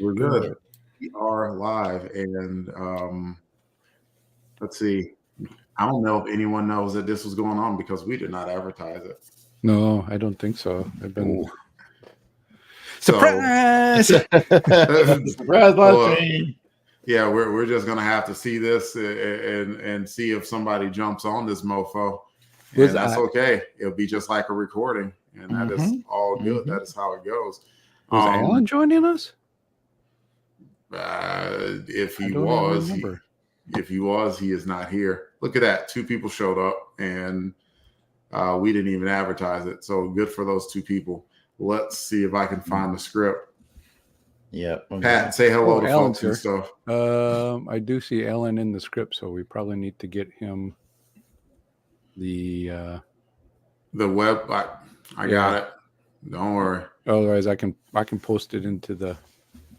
We're good. We are live, and let's see. I don't know if anyone knows that this was going on because we did not advertise it. No, I don't think so. I've been surprise. Surprise live stream. Yeah, we're just gonna have to see this and see if somebody jumps on this mofo. And that's okay. It'll be just like a recording, and that is all good. That is how it goes. Was Alan joining us? If he was, he is not here. Look at that. 2 people showed up, and we didn't even advertise it. So good for those 2 people. Let's see if I can find the script. Yep. Okay. Pat, say hello to Alan's folks and stuff. I do see Alan in the script, so we probably need to get him the web. I got it. Don't worry. Otherwise, I can post it into the.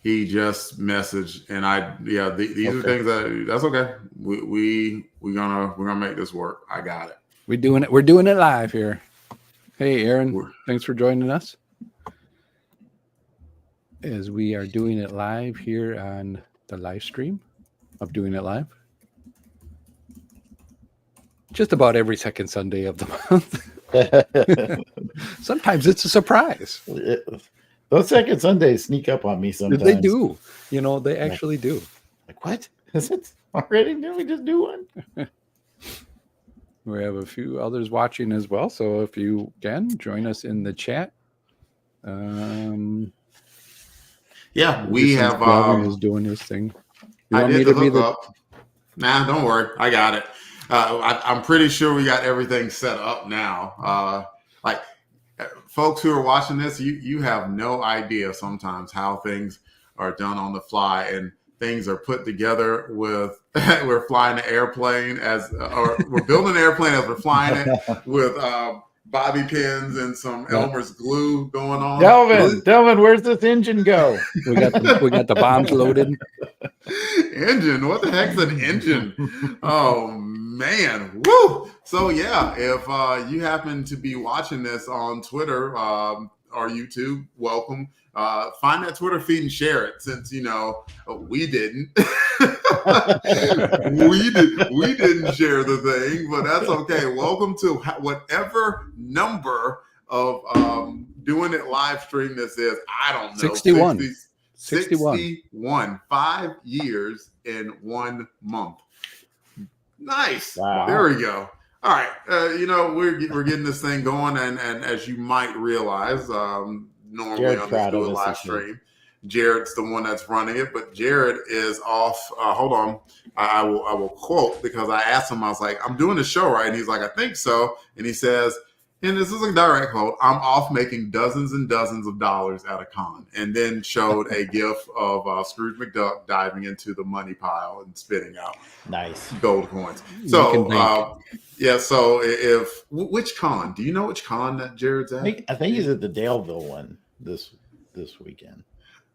He just messaged, and these are things that's okay. We're gonna make this work. I got it. We're doing it live here. Hey, Aaron, thanks for joining us. As we are doing it live here on the live stream of Doing It Live. Just about every second Sunday of the month. Sometimes it's a surprise. Those second Sundays sneak up on me sometimes. They do. They actually do. Like, what? Is it already? Did we just do one? We have a few others watching as well. So if you can, join us in the chat. Yeah, we have. Gavin is doing his thing. I did the hook up. Nah, don't worry. I got it. I'm pretty sure we got everything set up now. Folks who are watching this, you have no idea sometimes how things are done on the fly, and things are put together with we're flying an airplane or we're building an airplane as we're flying it with bobby pins and some Elmer's glue going on. Delvin, where's this engine go? We got the bombs loaded. Engine? What the heck's an engine? Oh man, woo! So yeah, if you happen to be watching this on Twitter or YouTube, welcome. Find that Twitter feed and share it, since we didn't. we didn't share the thing, but that's okay. Welcome to whatever number of Doing It live stream this is. I don't know. 61. 5 years in 1 month. Nice. Wow. There we go. All right. We're getting this thing going, and as you might realize, normally on this Do It live stream, Jared's the one that's running it, but Jared is off. Hold on. I will quote, because I asked him, I was like, I'm doing the show, right? And he's like, I think so. And he says, and this is a direct quote, I'm off making dozens and dozens of dollars at a con. And then showed a gif of Scrooge McDuck diving into the money pile and spitting out gold coins. So, so which con? Do you know which con that Jared's at? I think he's at the Daleville one this weekend.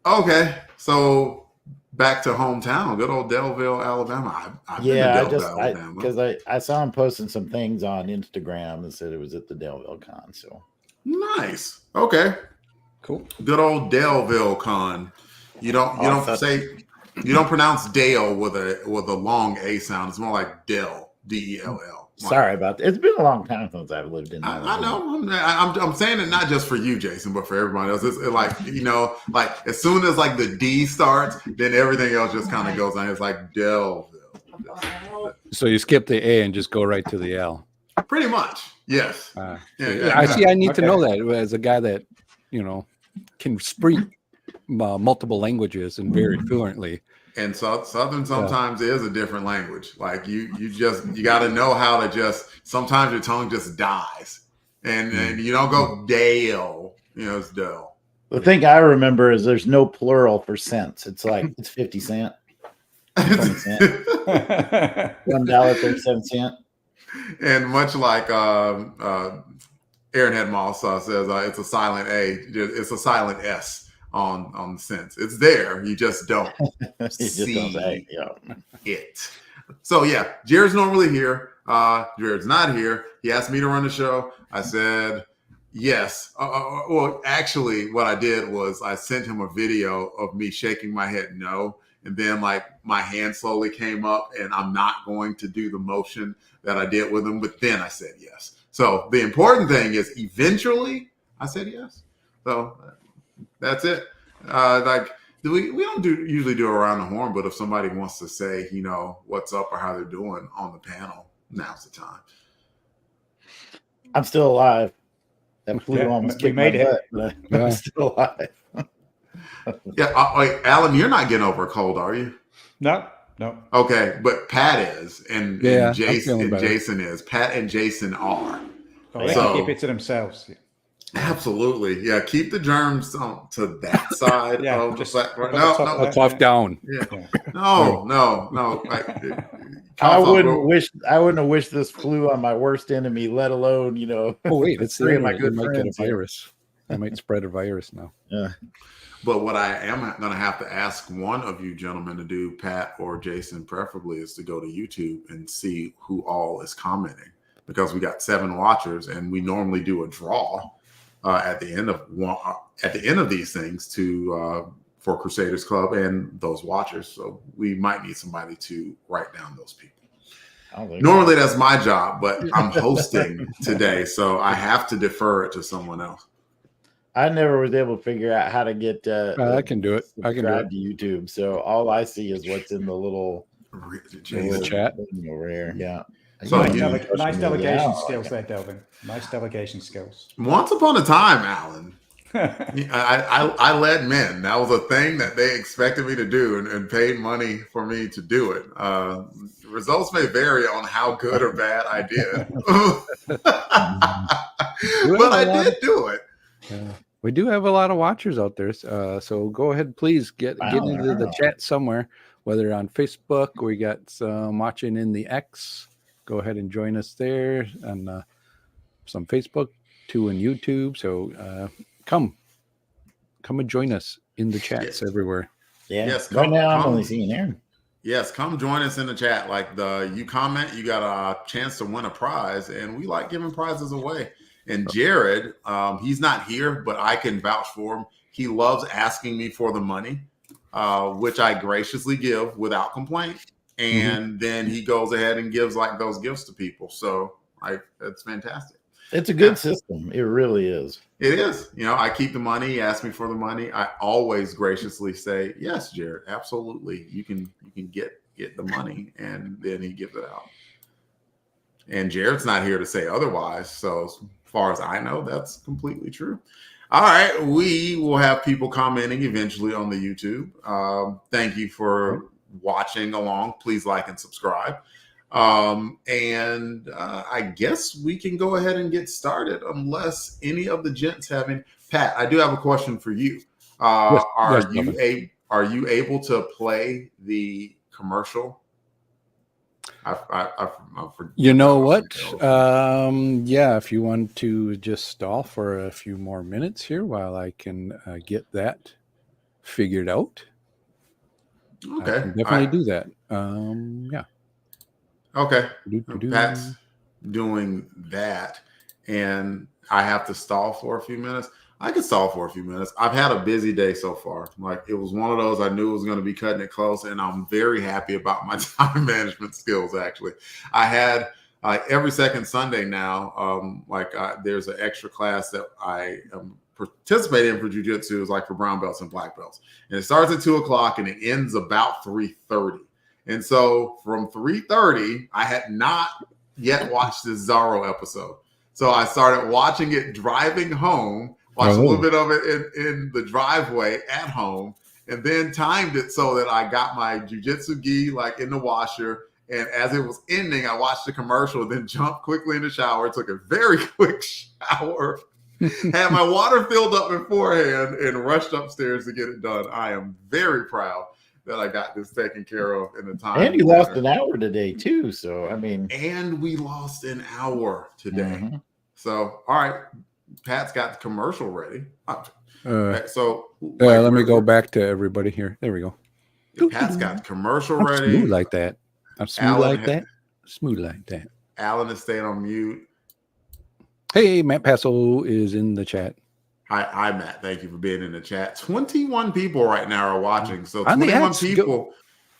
Okay, so back to hometown, good old Delville, Alabama. Because I saw him posting some things on Instagram and said it was at the Delville con. So nice. Okay, cool. Good old Delville con. You don't pronounce Dale with a long A sound. It's more like Del, D-E-L-L. Sorry about that. It's been a long time since I've lived in. I know. I'm saying it not just for you, Jason, but for everybody else. It's like as soon as like the D starts, then everything else just kind of goes on. It's like Delville. So you skip the A and just go right to the L. Pretty much, yes. I see. I need to know that as a guy that can speak multiple languages and very fluently. And Southern sometimes is a different language. Like you got to know how to sometimes your tongue just dies, and you don't go Dale. It's Dale. The thing I remember is there's no plural for cents. It's like it's 50 cent, 20 cent, $1.37. And much like Aaron Head Moss says, it's a silent A. It's a silent S. On the sense. It's there. You just don't see it. So yeah, Jared's normally here. Jared's not here. He asked me to run the show. I said, Yes. Well, actually, what I did was I sent him a video of me shaking my head no, and then like my hand slowly came up, and I'm not going to do the motion that I did with him, but then I said yes. So the important thing is eventually I said yes. So that's it. Like we don't usually do around the horn, but if somebody wants to say, what's up or how they're doing on the panel, now's the time. I'm still alive. That flu almost kicked my butt, but I'm still alive. Alan, you're not getting over a cold, are you? No. Okay, but Pat is, and Jason is. Pat and Jason are. Oh, they can keep it to themselves. Absolutely, yeah. Keep the germs to that side. Just off down. Yeah. No. I wouldn't have wished this flu on my worst enemy, let alone Oh wait, it's three of my good might friends. Get a virus. I might spread a virus now. Yeah. But what I am going to have to ask one of you gentlemen to do, Pat or Jason, preferably, is to go to YouTube and see who all is commenting, because we got 7 watchers, and we normally do a draw at the end of these things for Crusaders Club and those watchers. So we might need somebody to write down those people. Normally that's my job, but I'm hosting today, so I have to defer it to someone else. I never was able to figure out how to get I can do it. I can do it to YouTube. So all I see is what's in the little chat over here. Yeah. So nice delegation skills there, Delvin. Nice delegation skills. Once upon a time, Alan, I led men. That was a thing that they expected me to do and paid money for me to do it. Results may vary on how good or bad I did. But I did do it. We do have a lot of watchers out there. So go ahead, please get into the chat somewhere, whether on Facebook, we got some watching in the X. Go ahead and join us there on some Facebook, too, and YouTube. So come and join us in the chats everywhere. Yeah. Yes. Right now, I'm only seeing Aaron. Yes, come join us in the chat. Like you comment, you got a chance to win a prize, and we like giving prizes away. And Jared, he's not here, but I can vouch for him. He loves asking me for the money, which I graciously give without complaint. And then he goes ahead and gives like those gifts to people. So that's fantastic. It's a good system. It really is. It is. I keep the money. He asks me for the money. I always graciously say, yes, Jared, absolutely. You can get the money. And then he gives it out. And Jared's not here to say otherwise. So as far as I know, that's completely true. All right. We will have people commenting eventually on the YouTube. Thank you for watching along. Please like and subscribe. And I guess we can go ahead and get started unless any of the gents have any. Pat, I do have a question for you. Are you able to play the commercial? You know what? Yeah, if you want to just stall for a few more minutes here while I can get that figured out. Okay. I can definitely do that. Yeah. Okay. Pat's doing that, and I have to stall for a few minutes. I can stall for a few minutes. I've had a busy day so far. Like, it was one of those I knew was going to be cutting it close, and I'm very happy about my time management skills, actually. I had every second Sunday now, there's an extra class that I am participating in for jiu-jitsu, is like for brown belts and black belts. And it starts at 2:00 and it ends about 3:30. And so from 3:30, I had not yet watched this Zorro episode. So I started watching it driving home, watched a little bit of it in the driveway at home, and then timed it so that I got my jiu-jitsu gi like in the washer. And as it was ending, I watched the commercial, then jumped quickly in the shower, took a very quick shower, had my water filled up beforehand, and rushed upstairs to get it done. I am very proud that I got this taken care of in the time. And you lost an hour today too. So, I mean. And we lost an hour today. So, all right. Pat's got the commercial ready. Let me go back to everybody here. There we go. Pat's got the commercial ready. Smooth like that. I'm smooth like that. Smooth like that. Alan is staying on mute. Hey, Matt Passo is in the chat. Hi, Matt. Thank you for being in the chat. 21 people right now are watching. So On 21 people.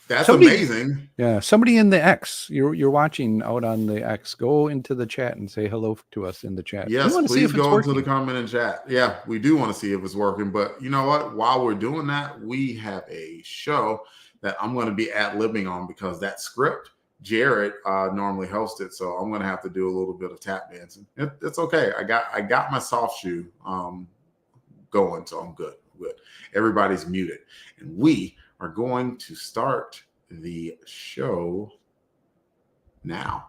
That's amazing. Yeah, somebody in the X. You're watching out on the X. Go into the chat and say hello to us in the chat. Yes, please go into the comment and chat. Yeah, we do want to see if it's working. But you know what? While we're doing that, we have a show that I'm going to be ad-libbing on because that script, Jared normally hosts it. So I'm going to have to do a little bit of tap dancing. It's okay. I got my soft shoe going, so I'm good. Everybody's muted. And we are going to start the show now.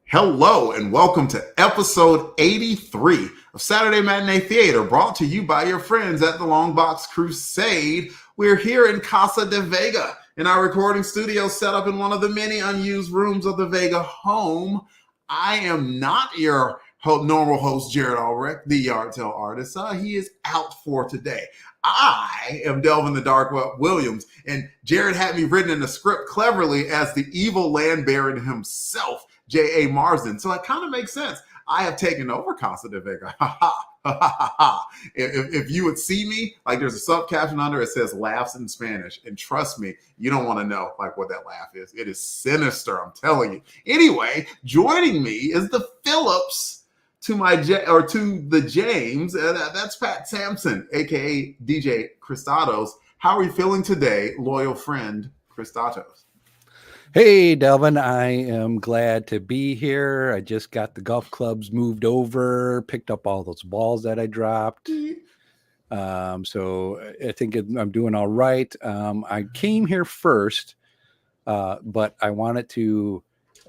Hello and welcome to episode 83 of Saturday Matinee Theater, brought to you by your friends at the Long Box Crusade. We're here in Casa de Vega in our recording studio set up in one of the many unused rooms of the Vega home. I am not your normal host, Jared Albrecht, the Yard Tale artist. He is out for today. I am Delvin the Dark Williams, and Jared had me written in the script cleverly as the evil land baron himself, J.A. Marsden. So it kind of makes sense. I have taken over Casa de Vega. If you would see me, like there's a sub caption under it says laughs in Spanish. And trust me, you don't want to know like what that laugh is. It is sinister, I'm telling you. Anyway, joining me is the Phillips to the James. That's Pat Sampson, aka DJ Christatos. How are you feeling today, loyal friend Christatos? Hey, Delvin, I am glad to be here. I just got the golf clubs moved over, picked up all those balls that I dropped. So I think I'm doing all right. I came here first, but I wanted to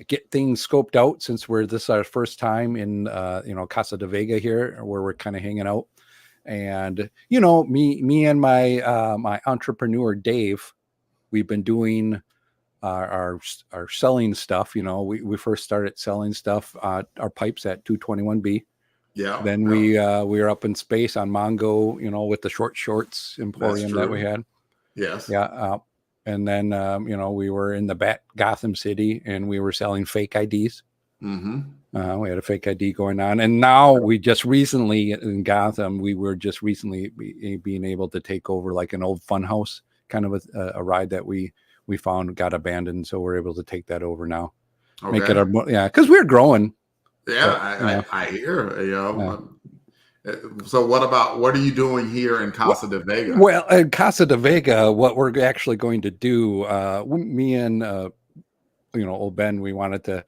get things scoped out since this is our first time in, Casa de Vega here, where we're kind of hanging out. And, me and my, my entrepreneur, Dave, we've been doing our selling stuff. We first started selling stuff, our pipes at 221B. Yeah. Then we were up in space on Mongo, with the short shorts emporium that we had. Yes. Yeah. And then we were in the Gotham City, and we were selling fake IDs. Mm-hmm. We had a fake ID going on, and now we just recently in Gotham, we were just recently being able to take over like an old fun house, kind of a ride that we found got abandoned, so we're able to take that over now. Okay. Make it because we're growing. Yeah, I hear. So what are you doing here in Casa de Vega? Well, in Casa de Vega, what we're actually going to do, me and old Ben, we wanted to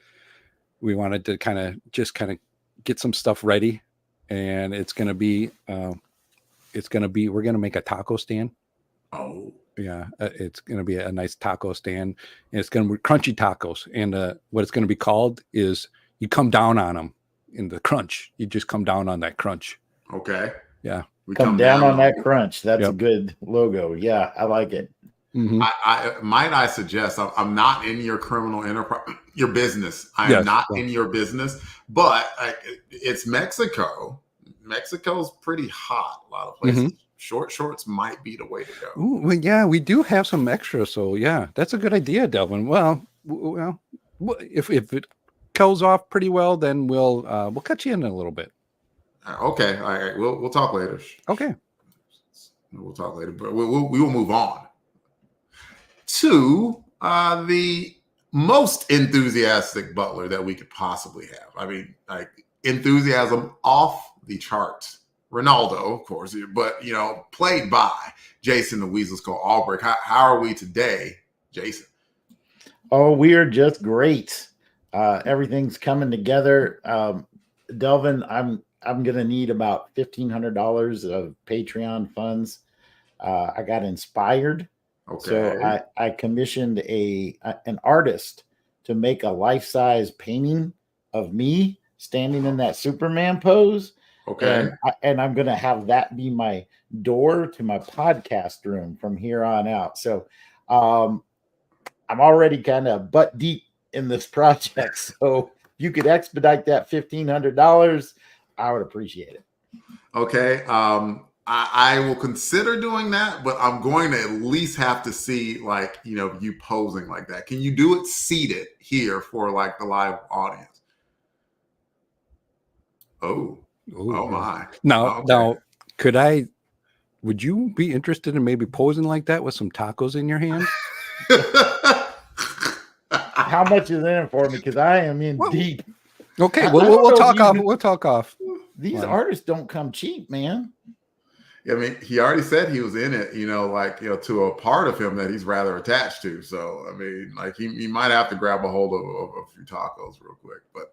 kind of get some stuff ready, and it's gonna be we're gonna make a taco stand. Oh. Yeah, it's going to be a nice taco stand, and it's going to be crunchy tacos. And what it's going to be called is you come down on them in the crunch. You just come down on that crunch. Okay. Yeah. We come down on that crunch. That's a good logo. Yeah, I like it. Mm-hmm. I suggest I'm not in your criminal enterprise, your business. I am not in your business, but it's Mexico. Mexico's pretty hot. A lot of places. Mm-hmm. Short shorts might be the way to go. Ooh, well, yeah, we do have some extra, so yeah, that's a good idea, Delvin. Well, if it kills off pretty well, then we'll cut you in a little bit. Okay, all right, we'll talk later. Okay, we'll talk later, but we will move on to the most enthusiastic butler that we could possibly have. I mean, like enthusiasm off the charts. Ronaldo, of course, but played by Jason the Weasel Skull Albrecht. How are we today, Jason? Oh, we are just great. Everything's coming together. Delvin, I'm gonna need about $1,500 of Patreon funds. I got inspired, so I commissioned an artist to make a life-size painting of me standing in that Superman pose. Okay. And I'm going to have that be my door to my podcast room from here on out. So I'm already kind of butt deep in this project. So if you could expedite that $1,500, I would appreciate it. Okay. I will consider doing that, but I'm going to at least have to see you posing like that. Can you do it seated here for the live audience? Oh, oh my! Now, would you be interested in maybe posing like that with some tacos in your hand? How much is in it for me? Because I am in deep. Okay, we'll talk off. We'll talk off. These artists don't come cheap, man. I mean, he already said he was in it, to a part of him that he's rather attached to. So, I mean, like he might have to grab a hold of a few tacos real quick. But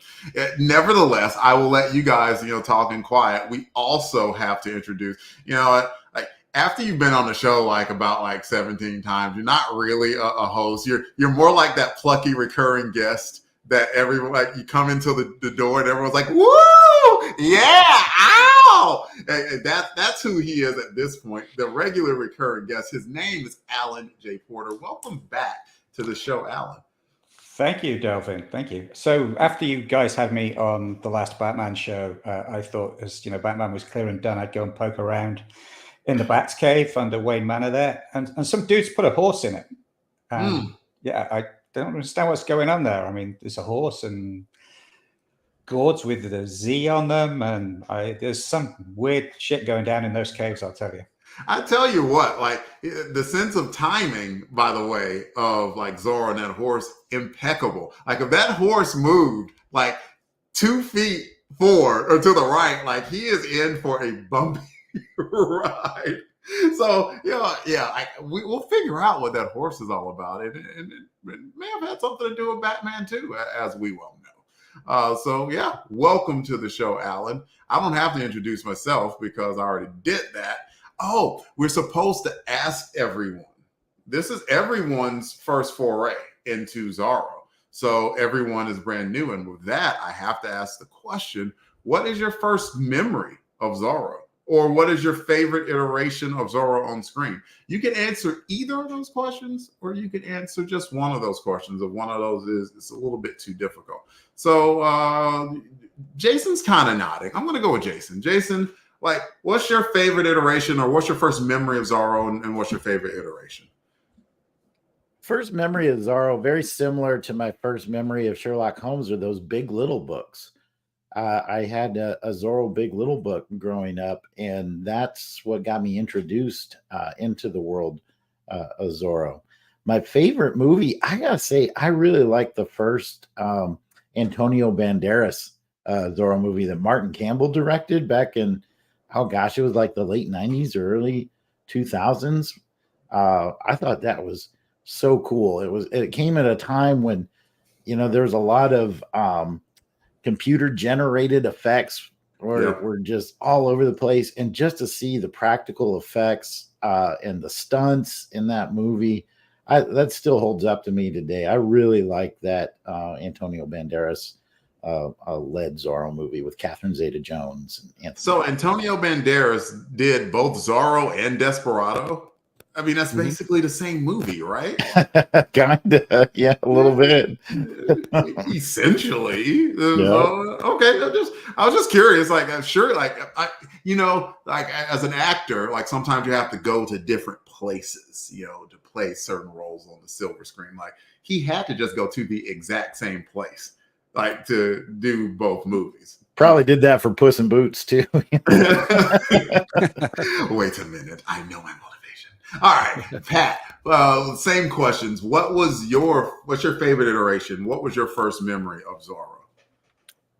nevertheless, I will let you guys, talk in quiet. We also have to introduce, like after you've been on the show about 17 times, you're not really a host. You're more like that plucky recurring guest that everyone, you come into the door and everyone's like, woo, yeah, ow. And that's who he is at this point. The regular recurring guest. His name is Alan J. Porter. Welcome back to the show, Alan. Thank you, Delvin. Thank you. So after you guys had me on the last Batman show, I thought as Batman was clear and done, I'd go and poke around in the Bat's cave under Wayne Manor there, and some dudes put a horse in it. Yeah, I don't understand what's going on there. I mean, there's a horse and gourds with the Z on them, and there's some weird shit going down in those caves, I'll tell you. I tell you what, the sense of timing, by the way, of Zorro and that horse, impeccable. If that horse moved 2 feet forward or to the right, he is in for a bumpy ride. So we'll figure out what that horse is all about. And it may have had something to do with Batman too, as we well know. Welcome to the show, Alan. I don't have to introduce myself because I already did that. Oh, we're supposed to ask everyone. This is everyone's first foray into Zorro. So everyone is brand new. And with that, I have to ask the question, what is your first memory of Zorro? Or what is your favorite iteration of Zorro on screen? You can answer either of those questions, or you can answer just one of those questions. If one of those it's a little bit too difficult. So Jason's kind of nodding. I'm going to go with Jason. Jason, what's your favorite iteration, or what's your first memory of Zorro, and what's your favorite iteration? First memory of Zorro, very similar to my first memory of Sherlock Holmes, are those Big Little books. I had a Zorro Big Little book growing up, and that's what got me introduced into the world of Zorro. My favorite movie, I gotta say, I really like the first Antonio Banderas Zorro movie that Martin Campbell directed back in, it was the late 90s or early 2000s. I thought that was so cool. It came at a time when, there was a lot of computer generated effects were just all over the place, and just to see the practical effects and the stunts in that movie, that still holds up to me today. I really like that Antonio Banderas led Zorro movie with Catherine Zeta-Jones. So Antonio Banderas did both Zorro and Desperado. I mean, that's basically the same movie, right? Kinda, yeah, a little bit. Essentially. Okay. I was just curious. I'm sure, as an actor, sometimes you have to go to different places, to play certain roles on the silver screen. He had to just go to the exact same place, to do both movies. Probably did that for Puss in Boots too. Wait a minute. I know my motivation. All right, Pat, same questions. What's your favorite iteration? What was your first memory of Zorro?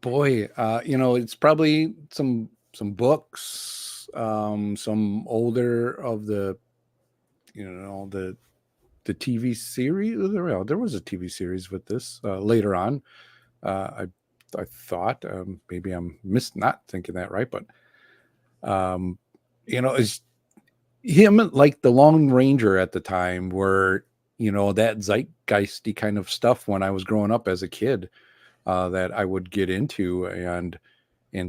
Boy, it's probably some books, some older of the TV series. There was a TV series with this later on. I thought maybe I'm not thinking that right, but it's him, the Lone Ranger at the time, were that zeitgeisty kind of stuff when I was growing up as a kid that I would get into and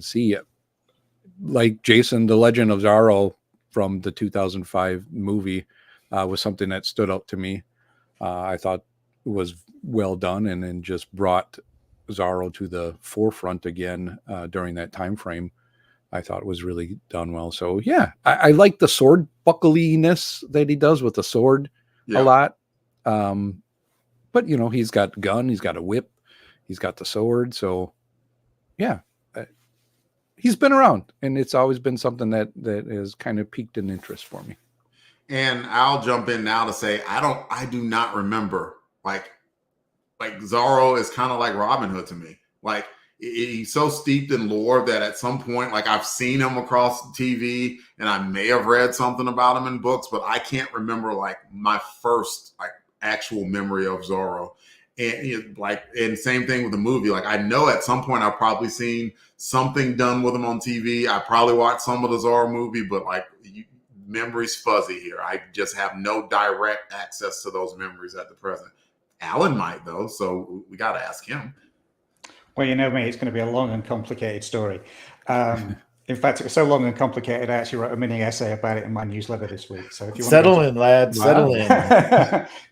see it. Like Jason, the Legend of Zorro from the 2005 movie was something that stood out to me. I thought it was well done, and then just brought Zorro to the forefront again during that time frame. I thought it was really done well. So yeah, I like the sword buckliness that he does with the sword a lot. But he's got a gun, he's got a whip, he's got the sword. So yeah, he's been around, and it's always been something that has kind of piqued an interest for me. And I'll jump in now to say I do not remember like Zorro is kind of like Robin Hood to me. Like he's so steeped in lore that at some point, like I've seen him across TV, and I may have read something about him in books, but I can't remember like my first like actual memory of Zorro. And and same thing with the movie. Like I know at some point I've probably seen something done with him on TV. I probably watched some of the Zorro movie, but like memory's fuzzy here. I just have no direct access to those memories at the present. Alan might though, so we got to ask him. Well, you know me, it's going to be a long and complicated story. In fact, it was so long and complicated, I actually wrote a mini essay about it in my newsletter this week. So if you want settle in, lad, settle in.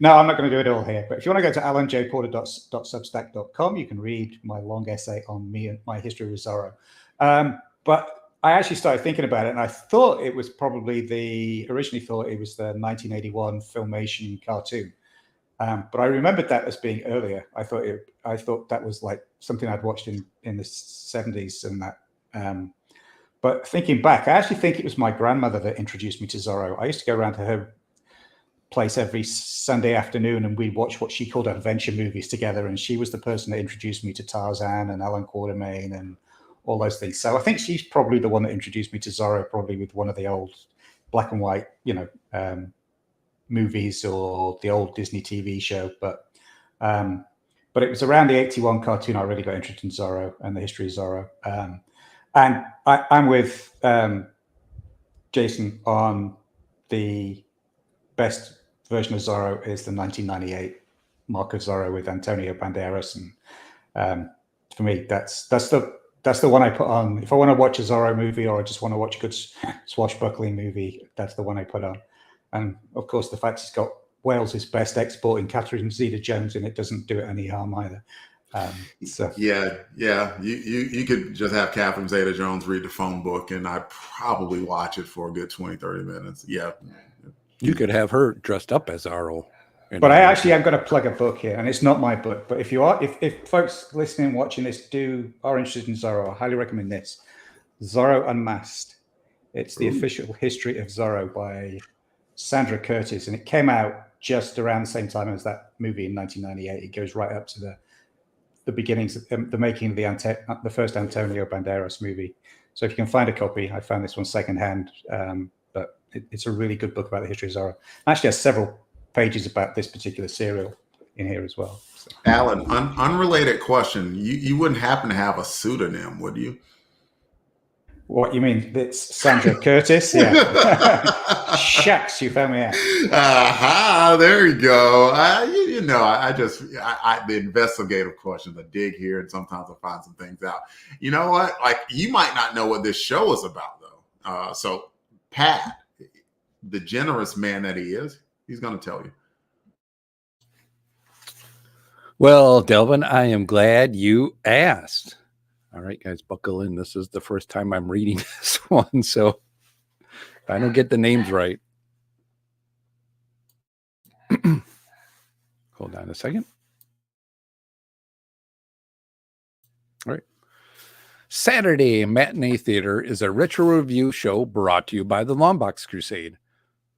No, I'm not going to do it all here. But if you want to go to alanjporter.substack.com, you can read my long essay on me and my history with Zorro. But I actually started thinking about it, and I thought it was probably originally thought it was the 1981 Filmation cartoon. But I remembered that as being earlier. I thought that was like something I'd watched in the 70s and that. But thinking back, I actually think it was my grandmother that introduced me to Zorro. I used to go around to her place every Sunday afternoon, and we'd watch what she called adventure movies together. And she was the person that introduced me to Tarzan and Alan Quatermain and all those things. So I think she's probably the one that introduced me to Zorro, probably with one of the old black and white, movies or the old Disney TV show. But it was around the 81 cartoon I really got interested in Zorro and the history of Zorro. And I'm with Jason on the best version of Zorro is the 1998 Mark of Zorro with Antonio Banderas. And for me, that's the one I put on. If I want to watch a Zorro movie or I just want to watch a good swashbuckling movie, that's the one I put on. And of course, the fact it's got Wales's best export in Catherine Zeta-Jones in it doesn't do it any harm either. Yeah. You could just have Catherine Zeta-Jones read the phone book, and I'd probably watch it for a good 20-30 minutes. Yeah. You could have her dressed up as Zorro. But I actually am going to plug a book here, and it's not my book. But if folks listening, watching this are interested in Zorro, I highly recommend this. Zorro Unmasked. It's the official history of Zorro by Sandra Curtis, and it came out just around the same time as that movie in 1998. It goes right up to the beginnings, the making of the first Antonio Banderas movie. So if you can find a copy, I found this one secondhand, but it's a really good book about the history of Zorro. Actually, has several pages about this particular serial in here as well. So. Alan, unrelated question. You wouldn't happen to have a pseudonym, would you? What you mean? It's Sandra Curtis? Yeah. Shucks, you found me out. Aha, there you go. The investigative questions, I dig here, and sometimes I find some things out. You know what? Like, you might not know what this show is about, though. So Pat, the generous man that he is, he's going to tell you. Well, Delvin, I am glad you asked. All right, guys, buckle in. This is the first time I'm reading this one, so if I don't get the names right. Hold on a second. All right. Saturday Matinee Theater is a retro review show brought to you by the Longbox Crusade,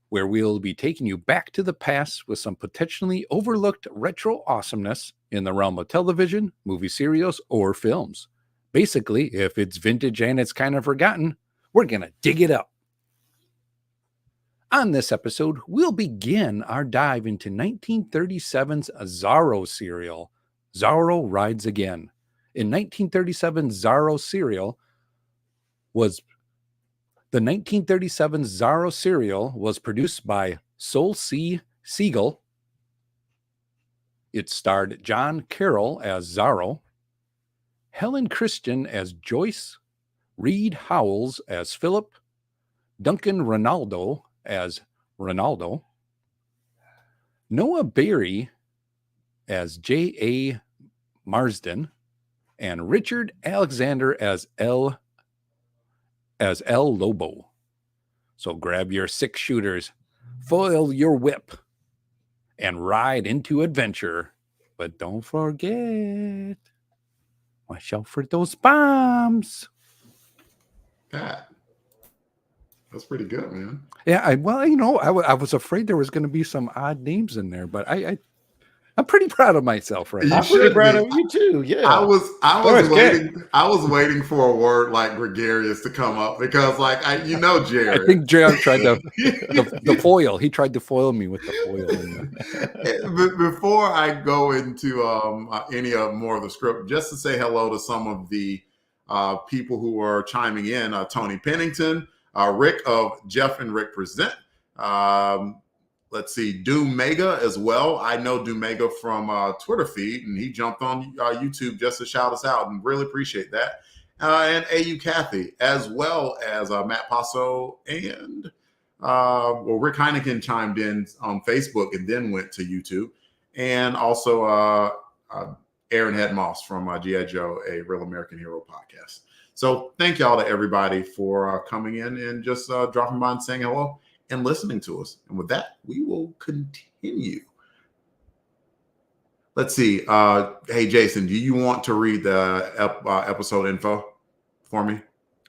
where we'll be taking you back to the past with some potentially overlooked retro awesomeness in the realm of television, movie serials, or films. Basically, if it's vintage and it's kind of forgotten, we're going to dig it up. On this episode, we'll begin our dive into 1937's Zorro serial, Zorro Rides Again. In 1937, Zorro serial was produced by Sol C. Siegel. It starred John Carroll as Zorro, Helen Christian as Joyce, Reed Howells as Philip, Duncan Ronaldo as Ronaldo, Noah Berry as J.A. Marsden, and Richard Alexander as L. Lobo. So grab your 6-shooters, foil your whip, and ride into adventure. But don't forget, watch out for those bombs. Pat. That's pretty good, man. Yeah, I was afraid there was going to be some odd names in there, but I'm pretty proud of myself right now. I'm pretty proud of you too. Yeah, I was waiting. I was waiting for a word like gregarious to come up because, Jared. I think Jared tried the foil. He tried to foil me with the foil. Before I go into any more of the script, just to say hello to some of the people who are chiming in: Tony Pennington, Rick of Jeff and Rick Present. Let's see, Doom Mega as well. I know Doom Mega from Twitter feed, and he jumped on YouTube just to shout us out, and really appreciate that. And AU Kathy, as well as Matt Passo and Rick Heineken chimed in on Facebook and then went to YouTube, and also Aaron Head Moss from G.I. Joe, a Real American Hero podcast. So thank y'all to everybody for coming in and just dropping by and saying hello and listening to us. And with that, we will continue. Let's see. Hey, Jason, do you want to read the episode info for me?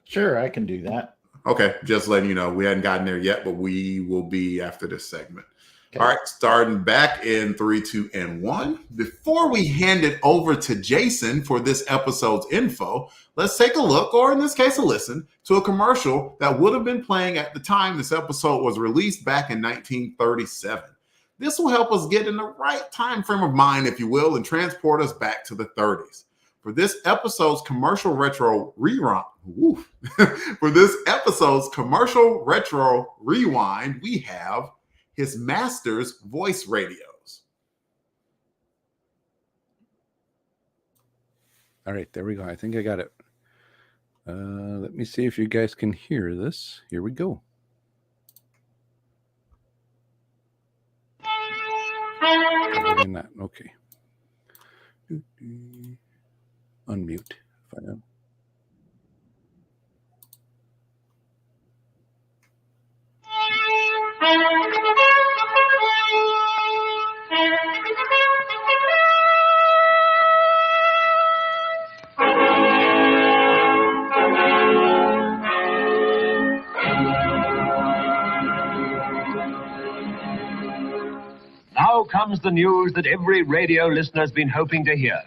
Sure, I can do that. Okay, just letting you know, we hadn't gotten there yet, but we will be after this segment. Okay. All right, starting back in 3, 2, and 1. Before we hand it over to Jason for this episode's info, let's take a look, or in this case, a listen, to a commercial that would have been playing at the time this episode was released back in 1937. This will help us get in the right time frame of mind, if you will, and transport us back to the 30s. For this episode's commercial retro rewind, we have his master's voice radios. All right, there we go. I think I got it. Let me see if you guys can hear this. Here we go. Probably not. Okay. Unmute. If I am. Now comes the news that every radio listener's been hoping to hear.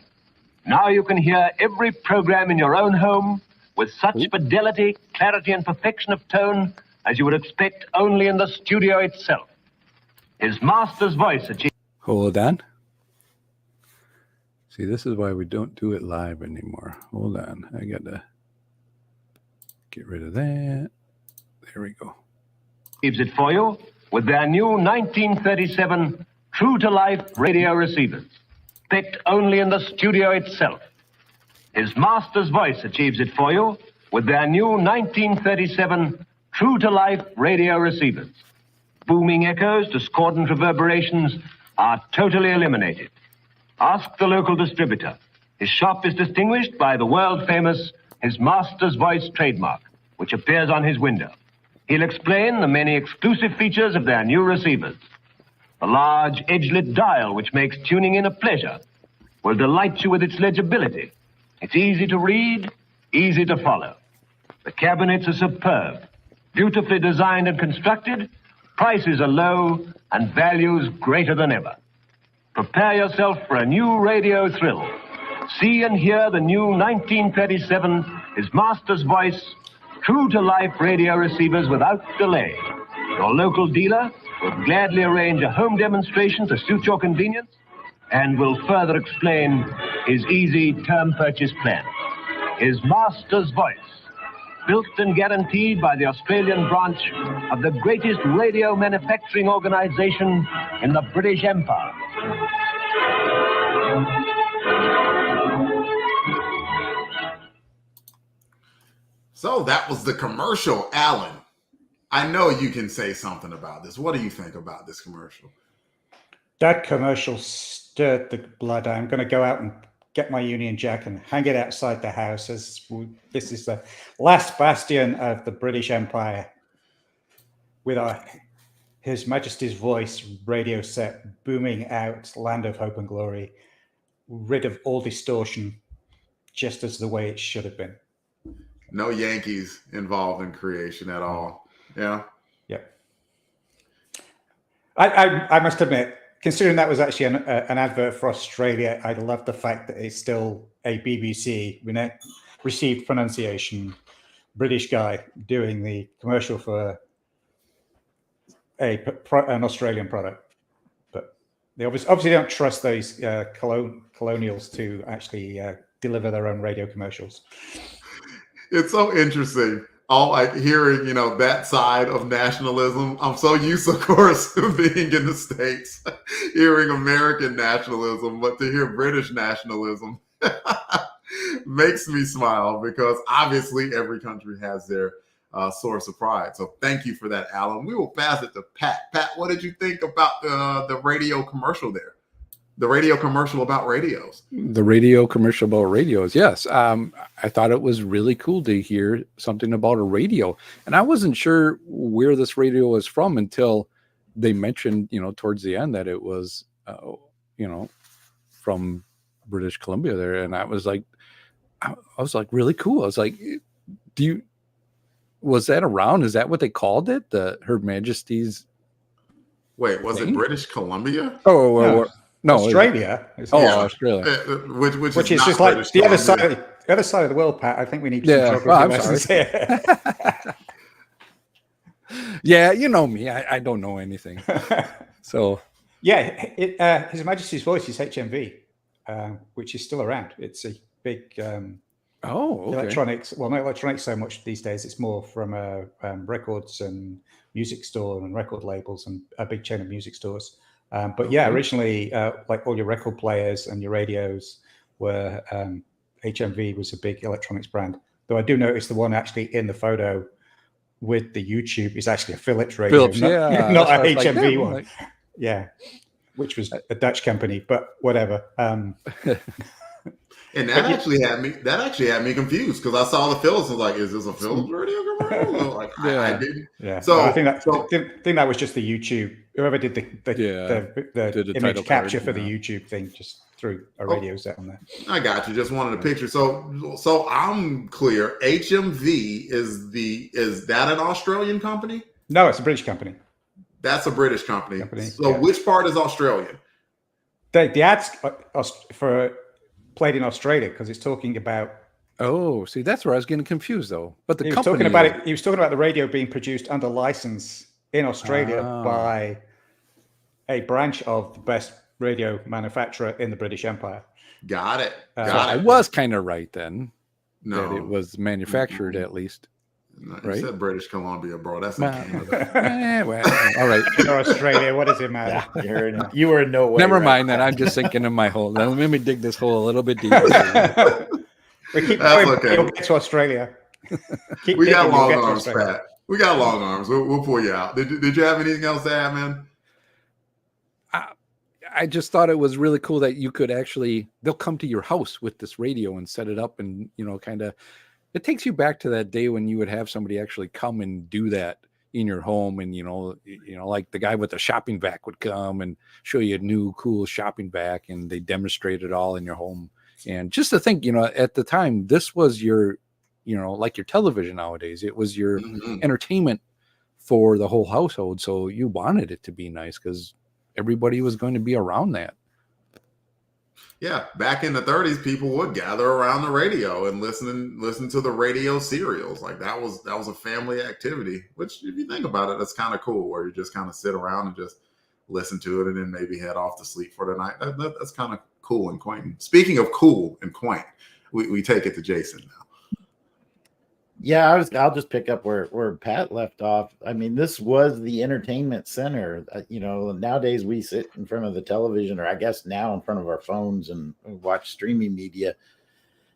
Now you can hear every program in your own home with such fidelity, clarity, and perfection of tone as you would expect only in the studio itself. His master's voice achieved. Hold on. See, this is why we don't do it live anymore. Hold on. I got to get rid of that. There we go. Keeps it for you with their new 1937 true-to-life radio receivers, picked only in the studio itself. His master's voice achieves it for you with their new 1937 true-to-life radio receivers. Booming echoes, discordant reverberations are totally eliminated. Ask the local distributor. His shop is distinguished by the world-famous His Master's Voice trademark, which appears on his window. He'll explain the many exclusive features of their new receivers. The large edge-lit dial, which makes tuning in a pleasure, will delight you with its legibility. It's easy to read, easy to follow. The cabinets are superb, beautifully designed and constructed, prices are low, and values greater than ever. Prepare yourself for a new radio thrill. See and hear the new 1937 His Master's Voice true-to-life radio receivers without delay. Your local dealer will gladly arrange a home demonstration to suit your convenience and will further explain his easy term purchase plan. His Master's Voice, built and guaranteed by the Australian branch of the greatest radio manufacturing organization in the British Empire. So that was the commercial. Alan, I know you can say something about this. What do you think about this commercial? That commercial stirred the blood. I'm going to go out and get my Union Jack and hang it outside the house, as this is the last bastion of the British Empire, with His Majesty's Voice radio set booming out Land of Hope and Glory, rid of all distortion, just as the way it should have been. No Yankees involved in creation at all. Yeah. Yeah. I must admit, considering that was actually an advert for Australia, I love the fact that it's still a BBC received pronunciation British guy doing the commercial for an Australian product. But they obviously don't trust those colonials to actually deliver their own radio commercials. It's so interesting. All like hearing, that side of nationalism. I'm so used, of course, to being in the States, hearing American nationalism, but to hear British nationalism makes me smile because obviously every country has their source of pride. So thank you for that, Alan. We will pass it to Pat. Pat, what did you think about the radio commercial there? The radio commercial about radios. The radio commercial about radios. Yes. I thought it was really cool to hear something about a radio. And I wasn't sure where this radio was from until they mentioned, towards the end that it was, from British Columbia there. And I was like really cool. I was like, was that around? Is that what they called it? The Her Majesty's. Wait, was it British Columbia? No, Australia. Australia. Which is just like the other side of the world, Pat. I think we need some geography lessons here. Yeah, you know me. I don't know anything. So yeah, His Majesty's Voice is HMV, which is still around. It's a big electronics. Well, not electronics so much these days. It's more from records and music store and record labels and a big chain of music stores. But yeah, originally, like all your record players and your radios were HMV was a big electronics brand. Though I do notice the one actually in the photo with the YouTube is actually a Philips radio, not a HMV one. Yeah, which was a Dutch company, but whatever. And that actually had me confused because I saw the Philips and was like, is this a Philips radio commercial? Like, I didn't. Yeah. So I think that was just the YouTube. Whoever did the image capture for the YouTube thing just threw a radio set on there. I got you. Just wanted a picture. So I'm clear. HMV is that an Australian company? No, it's a British company. That's a British company. Which part is Australian? The ads for played in Australia because it's talking about. Oh, see, that's where I was getting confused though. But he was talking about the radio being produced under license in Australia by a branch of the best radio manufacturer in the British Empire. Got it. I was kind of right then. No, that it was manufactured at least. No, you said British Columbia, bro. That's in Canada. All right. Or Australia. What does it matter? Yeah, you were in no way. Never mind that. I'm just sinking in my hole. Now, let me dig this hole a little bit deeper. We keep going. Okay. You'll get to Australia. We got long arms, Pat. We got long arms. We'll pull you out. Did you have anything else to add, man? I just thought it was really cool that you could they'll come to your house with this radio and set it up and, kind of. It takes you back to that day when you would have somebody actually come and do that in your home. And, like the guy with the shopping vac would come and show you a new cool shopping vac and they demonstrate it all in your home. And just to think, at the time, this was your, like your television nowadays, it was your entertainment for the whole household. So you wanted it to be nice because everybody was going to be around that. Yeah, back in the 30s, people would gather around the radio and listen to the radio serials. Like that was a family activity, which if you think about it, that's kind of cool where you just kind of sit around and just listen to it and then maybe head off to sleep for the night. That's kind of cool and quaint. Speaking of cool and quaint, we take it to Jason now. Yeah, I'll just pick up where Pat left off. I mean, this was the entertainment center. Nowadays we sit in front of the television, or I guess now in front of our phones and watch streaming media.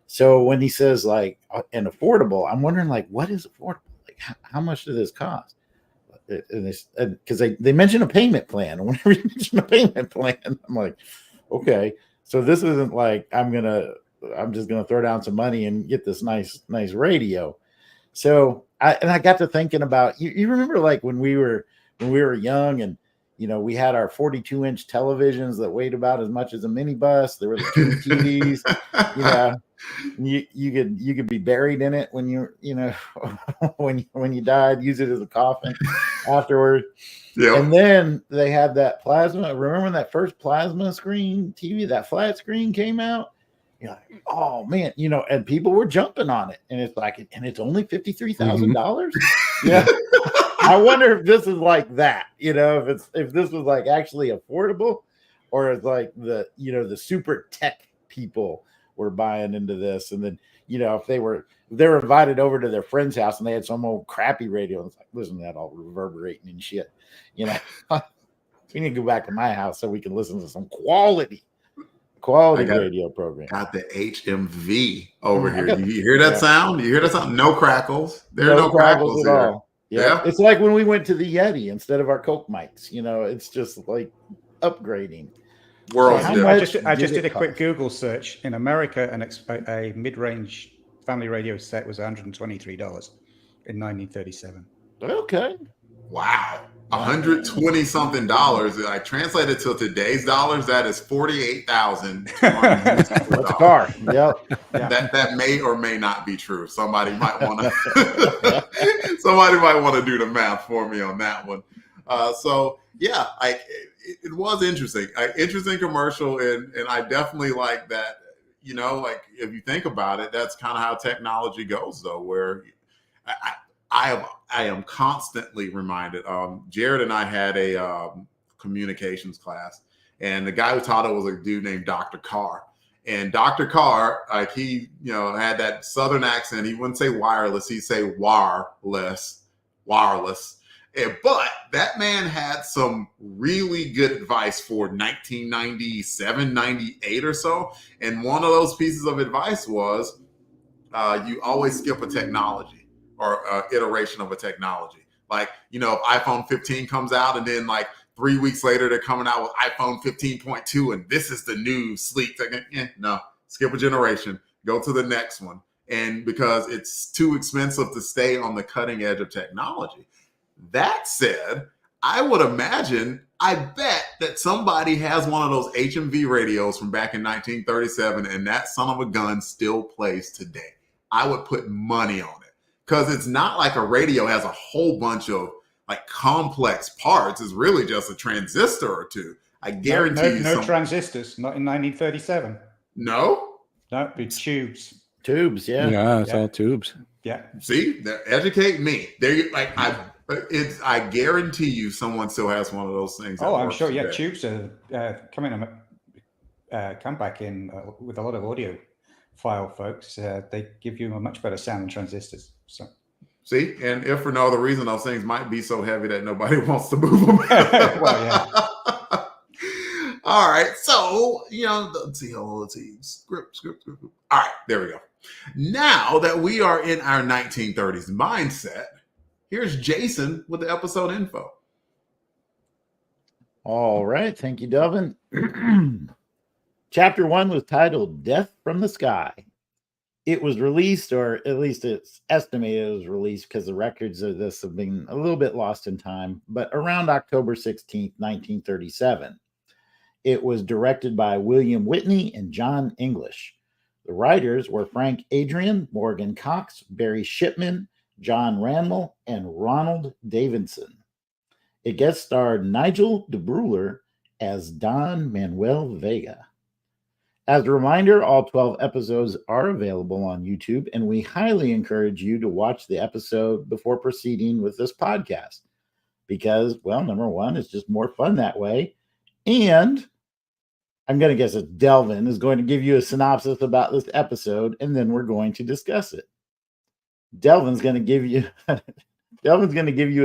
So when he says like and affordable, I'm wondering like what is affordable? Like how much does this cost? Because they mention a payment plan, and whenever you mention a payment plan, I'm like, okay, so this isn't like I'm just gonna throw down some money and get this nice radio. So I got to thinking about you remember like when we were young and we had our 42-inch televisions that weighed about as much as a minibus. There were the two TVs, You could be buried in it when when you died. Use it as a coffin afterward. Yeah. And then they had that plasma. Remember when that first plasma screen TV, that flat screen came out? You're like, oh man, and people were jumping on it, and it's like, and it's only $53,000. Yeah. I wonder if this is like that, if this was like actually affordable, or it's like the super tech people were buying into this, and then if they were invited over to their friend's house and they had some old crappy radio, and it's like, listen to that all reverberating and shit. We need to go back to my house so we can listen to some quality radio program. Got the HMV over here. You hear that sound? You hear that sound? No crackles. There are no crackles at all. Yeah. It's like when we went to the Yeti instead of our Coke mics. It's just like upgrading. I just did a quick Google search. In America, a mid-range family radio set was $123 in 1937. Okay. Wow. $120 something. I translated to today's dollars. That is $48,000. That's a car. Yep. That may or may not be true. Somebody might want to do the math for me on that one. It was interesting. Interesting commercial, and I definitely like that. Like if you think about it, that's kind of how technology goes, though. Where I am constantly reminded. Jared and I had a communications class, and the guy who taught it was a dude named Dr. Carr. And Dr. Carr, he had that Southern accent. He wouldn't say wireless; he'd say wireless. But that man had some really good advice for 1997, 98 or so. And one of those pieces of advice was you always skip a technology or iteration of a technology. Like, if iPhone 15 comes out and then like 3 weeks later, they're coming out with iPhone 15.2 and this is the new sleek thing. No, skip a generation, go to the next one. And because it's too expensive to stay on the cutting edge of technology. That said, I bet that somebody has one of those HMV radios from back in 1937 and that son of a gun still plays today. I would put money on it because it's not like a radio has a whole bunch of like complex parts. It's really just a transistor or two. I guarantee you. No transistors, not in 1937. No? No, it'd be tubes. Tubes, yeah. Yeah, it's all tubes. Yeah. See, educate me. I guarantee you someone still has one of those things. Oh, I'm sure. Today. Yeah, tubes are come back in with a lot of audio file folks. They give you a much better sound than transistors. So. See, and if for no other reason, those things might be so heavy that nobody wants to move them. Well, yeah. All right. So, let's see. Script. All right. There we go. Now that we are in our 1930s mindset, here's Jason with the episode info. All right. Thank you, Delvin. Chapter 1 was titled Death from the Sky. It was released, or at least it's estimated it was released because the records of this have been a little bit lost in time, but around October 16th, 1937. It was directed by William Whitney and John English. The writers were Frank Adrian, Morgan Cox, Barry Shipman, John Randall, and Ronald Davidson. It guest starred Nigel de Bruler as Don Manuel Vega. As a reminder, all 12 episodes are available on YouTube, and we highly encourage you to watch the episode before proceeding with this podcast because, well, number one, it's just more fun that way. And I'm going to guess that Delvin is going to give you a synopsis about this episode, and then we're going to discuss it. Delvin's going to give you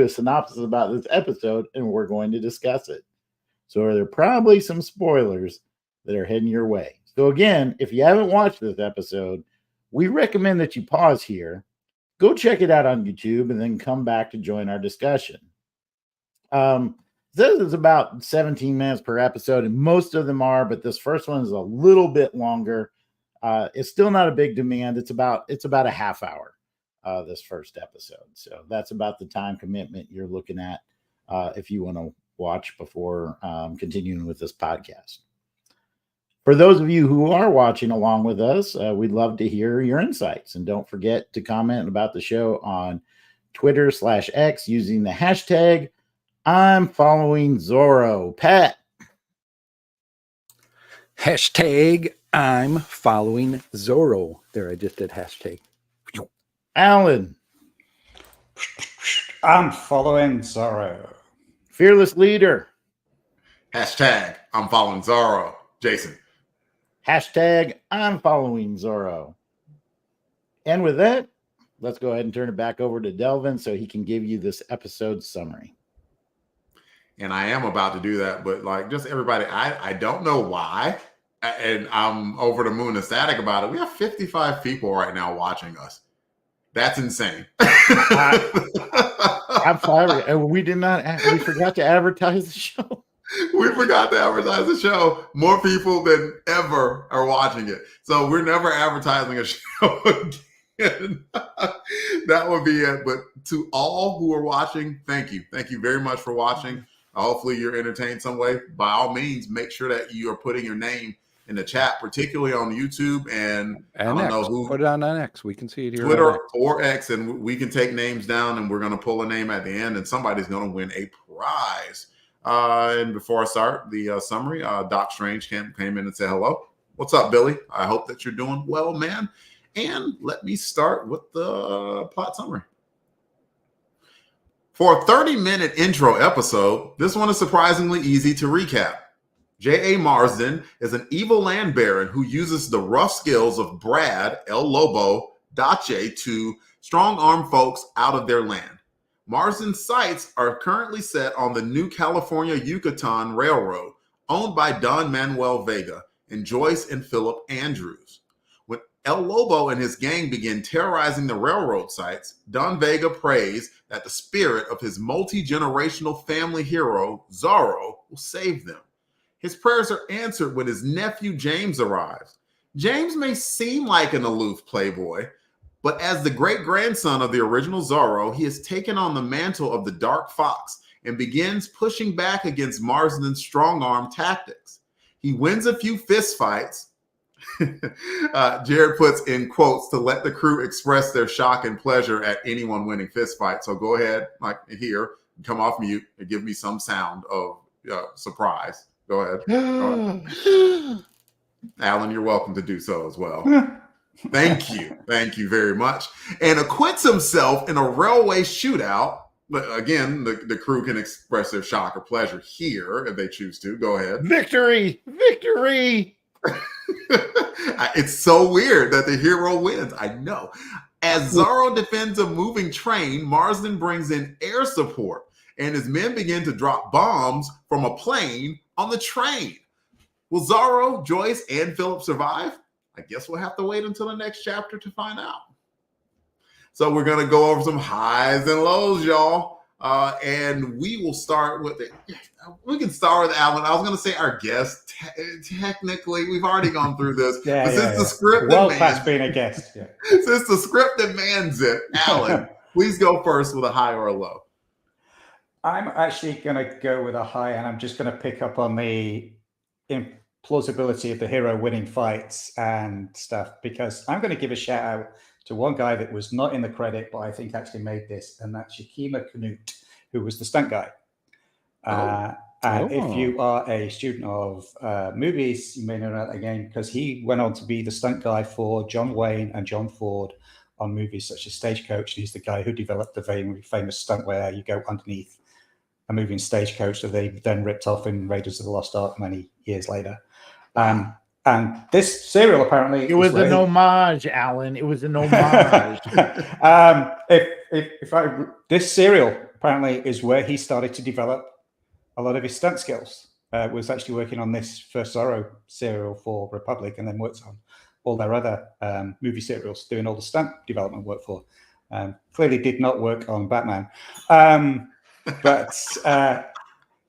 a synopsis about this episode, and we're going to discuss it. So there are probably some spoilers that are heading your way. So again, if you haven't watched this episode, we recommend that you pause here, go check it out on YouTube, and then come back to join our discussion. This is about 17 minutes per episode, and most of them are, but this first one is a little bit longer. It's still not a big demand. It's about a half hour, this first episode. So that's about the time commitment you're looking at if you want to watch before continuing with this podcast. For those of you who are watching along with us, we'd love to hear your insights. And don't forget to comment about the show on Twitter/X using the hashtag I'm following Zorro. Pat. Hashtag I'm following Zorro. There, I just did hashtag. Alan. I'm following Zorro. Fearless leader. Hashtag I'm following Zorro. Jason. Hashtag I'm following Zorro. And with that, let's go ahead and turn it back over to Delvin so he can give you this episode summary. And I am about to do that, but like just everybody, I don't know why. And I'm over the moon ecstatic about it. We have 55 people right now watching us. That's insane. I'm sorry. We forgot to advertise the show. We forgot to advertise the show. More people than ever are watching it. So we're never advertising a show again. That would be it. But to all who are watching, thank you. Thank you very much for watching. Hopefully you're entertained some way. By all means, make sure that you are putting your name in the chat, particularly on YouTube and I don't know who. Put it on X. We can see it here. Twitter or X, and we can take names down, and we're going to pull a name at the end, and somebody's going to win a prize. And before I start the summary, Doc Strange came in and said hello. What's up, Billy? I hope that you're doing well, man. And let me start with the plot summary. For a 30-minute intro episode, this one is surprisingly easy to recap. J.A. Marsden is an evil land baron who uses the rough skills of Brad, El Lobo, Dache to strong-arm folks out of their land. Marsden's sights are currently set on the New California Yucatan Railroad, owned by Don Manuel Vega and Joyce and Philip Andrews. When El Lobo and his gang begin terrorizing the railroad sites, Don Vega prays that the spirit of his multi-generational family hero, Zorro, will save them. His prayers are answered when his nephew James arrives. James may seem like an aloof playboy, but as the great-grandson of the original Zorro, he has taken on the mantle of the Dark Fox and begins pushing back against Marsden's strong-arm tactics. He wins a few fistfights. Jared puts in quotes to let the crew express their shock and pleasure at anyone winning fistfight. So go ahead, like here, come off mute and give me some sound of surprise. Go ahead. Alan, you're welcome to do so as well. Thank you. Thank you very much. And acquits himself in a railway shootout. But again, the crew can express their shock or pleasure here if they choose to. Go ahead. Victory! Victory! It's so weird that the hero wins. I know. As Zorro defends a moving train, Marsden brings in air support, and his men begin to drop bombs from a plane on the train. Will Zorro, Joyce, and Philip survive? I guess we'll have to wait until the next chapter to find out. So we're going to go over some highs and lows, y'all. And we will start with it. We can start with Alan. I was going to say our guest. Technically, we've already gone through this. But since the script past being a guest. Yeah. Since the script demands it, Alan, please go first with a high or a low. I'm actually going to go with a high, and I'm just going to pick up on the implausibility of the hero winning fights and stuff, because I'm going to give a shout out to one guy that was not in the credit, but I think actually made this, and that's Yakima Knut, who was the stunt guy. And if you are a student of movies, you may know that again, because he went on to be the stunt guy for John Wayne and John Ford on movies such as Stagecoach. And he's the guy who developed the very famous stunt where you go underneath a moving stagecoach that they then ripped off in Raiders of the Lost Ark many years later. And this serial apparently... It was an homage, Alan. It was an homage. This serial apparently is where he started to develop a lot of his stunt skills. Was actually working on this first Zorro serial for Republic, and then worked on all their other movie serials, doing all the stunt development work for. Clearly did not work on Batman.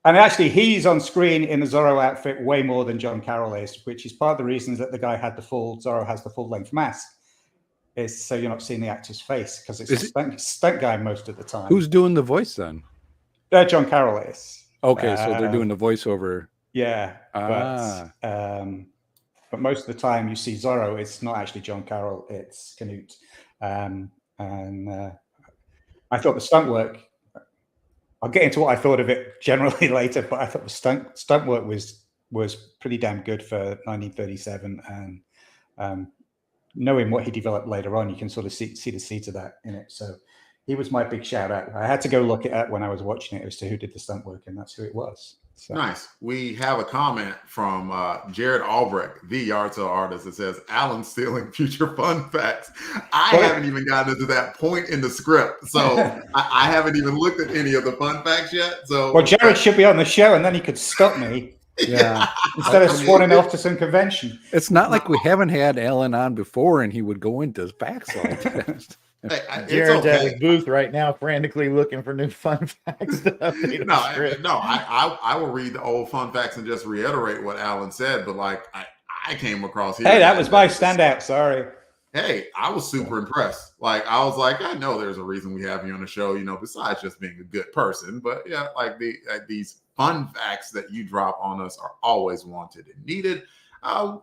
And actually, he's on screen in the Zorro outfit way more than John Carroll is, which is part of the reasons that the guy had Zorro has the full-length mask, is so you're not seeing the actor's face, because it's a stunt guy most of the time. Who's doing the voice then? John Carroll is. Okay, so they're doing the voiceover. Yeah. But but most of the time you see Zorro, it's not actually John Carroll, it's Canute. And I thought the stunt work, I'll get into what I thought of it generally later, but I thought the stunt work was pretty damn good for 1937. And knowing what he developed later on, you can sort of see the seeds of that in it. So he was my big shout out. I had to go look it up when I was watching it as to who did the stunt work, and that's who it was. So. Nice. We have a comment from Jared Albrecht, the yard sale artist, that says, Alan stealing future fun facts. I haven't even gotten into that point in the script, so I haven't even looked at any of the fun facts yet. So, well, Jared should be on the show, and then he could stop me. Yeah. Instead of swanning off to some convention. It's not like we haven't had Alan on before and he would go into facts like that. Jared's at his booth right now, frantically looking for new fun facts to update. I will read the old fun facts and just reiterate what Alan said. But like I came across here. Hey, that was my standout. Sorry. Hey, I was super impressed. Like I was like, I know there's a reason we have you on the show. You know, besides just being a good person. But yeah, like these fun facts that you drop on us are always wanted and needed.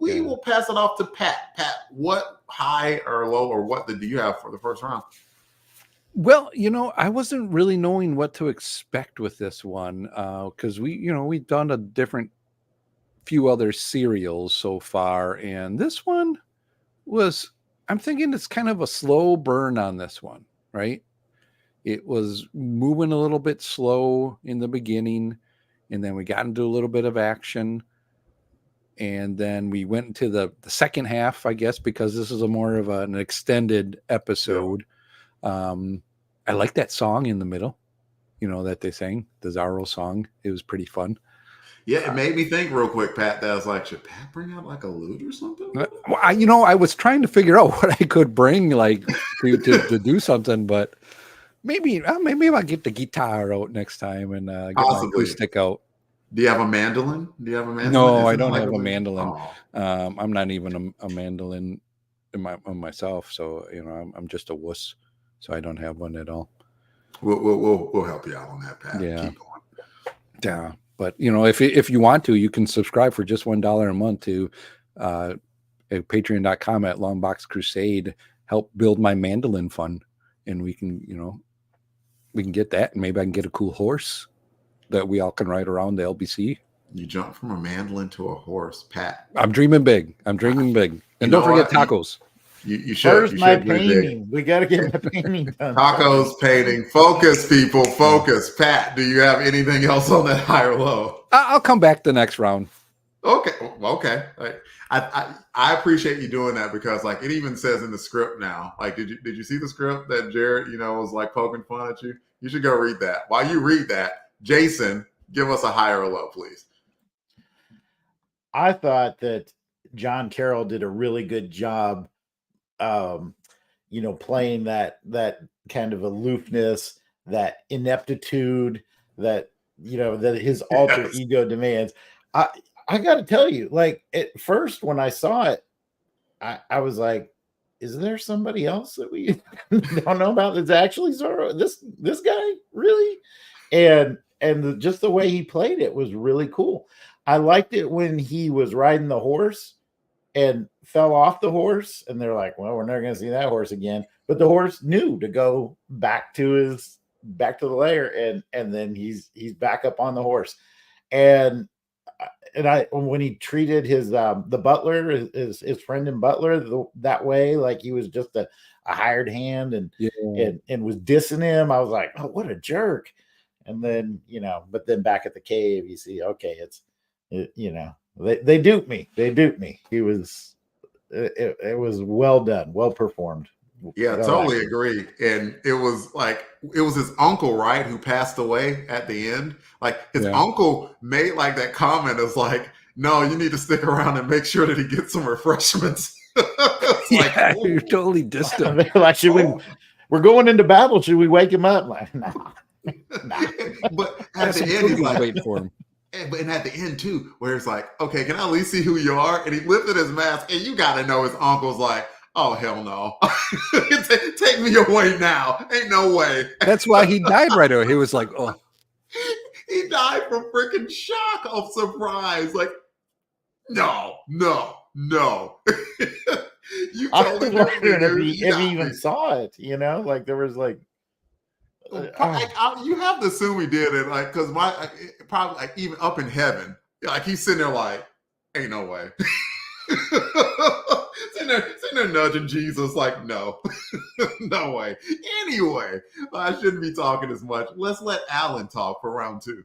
We will pass it off to Pat. Pat, what high or low or what do you have for the first round? Well, I wasn't really knowing what to expect with this one because we've done a few other serials so far, and this one I'm thinking it's kind of a slow burn on this one, right? It was moving a little bit slow in the beginning, and then we got into a little bit of action. And then we went into the second half, I guess, because this is a more of an extended episode. Yeah. I like that song in the middle, that they sang, the Zorro song. It was pretty fun. Yeah, it made me think real quick, Pat, that I was like, should Pat bring out like a lute or something? Well, I was trying to figure out what I could bring like to do something, but maybe I'll get the guitar out next time and get my acoustic out. Do you have a mandolin? No, I don't have a mandolin. Oh. I'm not even a mandolin myself, so I'm just a wuss, so I don't have one at all. We'll help you out on that, Pat. Yeah. Keep going. Yeah, but if you want to, you can subscribe for just $1 a month to patreon.com at Longbox Crusade. Help build my mandolin fund, and we can get that, and maybe I can get a cool horse that we all can ride around the LBC. You jump from a mandolin to a horse, Pat. I'm dreaming big. And don't forget tacos. You should. Where's my painting? We got to get my painting done. Tacos, painting. Focus, people. Focus. Pat, do you have anything else on that high or low? I'll come back the next round. Okay. I appreciate you doing that because like it even says in the script now. Like, did you see the script that Jared, was like poking fun at you? You should go read that. While you read that, Jason, give us a high or low, please. I thought that John Carroll did a really good job, playing that kind of aloofness, that ineptitude, that his alter ego demands. I got to tell you, like at first when I saw it, I was like, is there somebody else that we don't know about that's actually Zorro? This guy, really? And just the way he played it was really cool. I liked it when he was riding the horse and fell off the horse, and they're like, well, we're never going to see that horse again. But the horse knew to go back to the lair, and then he's back up on the horse. And when he treated his the butler, his friend and butler that way, like he was just a hired hand and was dissing him, I was like, oh, what a jerk. And then, but then back at the cave, you see, okay, they duped me. It was well done, well performed. Yeah, totally agree. And it was his uncle, right, who passed away at the end. Like his uncle made like that comment of like, no, you need to stick around and make sure that he gets some refreshments. You're totally distant. Like, we're going into battle. Should we wake him up? Like, nah. But at the end, he's like, waiting for him. And at the end too, where it's like, okay, can I at least see who you are? And he lifted his mask, and you got to know his uncle's like, oh hell no, take me away now, ain't no way. That's why he died right away. He was like, oh, he died from freaking shock of surprise. Like, no, No. You I totally was did wondering if dude. he even saw it. You know, like there was like. You have to assume he did it, like, because probably like even up in heaven, like he's sitting there like, ain't no way. sitting there nudging Jesus, like, no, no way. Anyway, I shouldn't be talking as much. Let's let Alan talk for round two.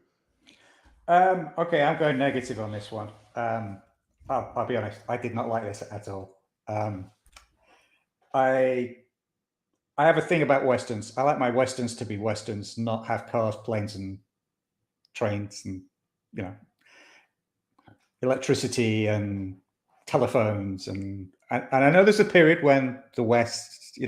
Okay, I'm going negative on this one. I'll be honest, I did not like this at all. I have a thing about westerns. I like my westerns to be westerns, not have cars, planes, and trains, and electricity and telephones, and I know there's a period when the West,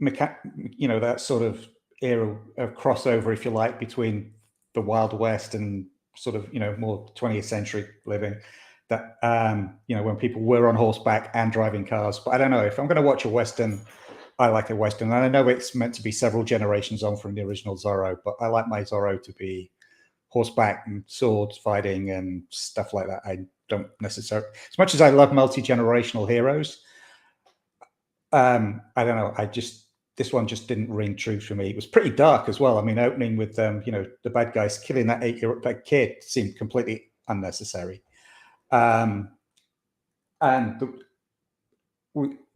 that sort of era of crossover, if you like, between the Wild West and sort of more 20th century living. That when people were on horseback and driving cars. But I don't know, if I'm going to watch a Western, I like a Western. And I know it's meant to be several generations on from the original Zorro, but I like my Zorro to be horseback and swords fighting and stuff like that. I don't necessarily, as much as I love multi-generational heroes, I don't know. This one just didn't ring true for me. It was pretty dark as well. I mean, opening with the bad guys killing that 8-year-old kid seemed completely unnecessary. And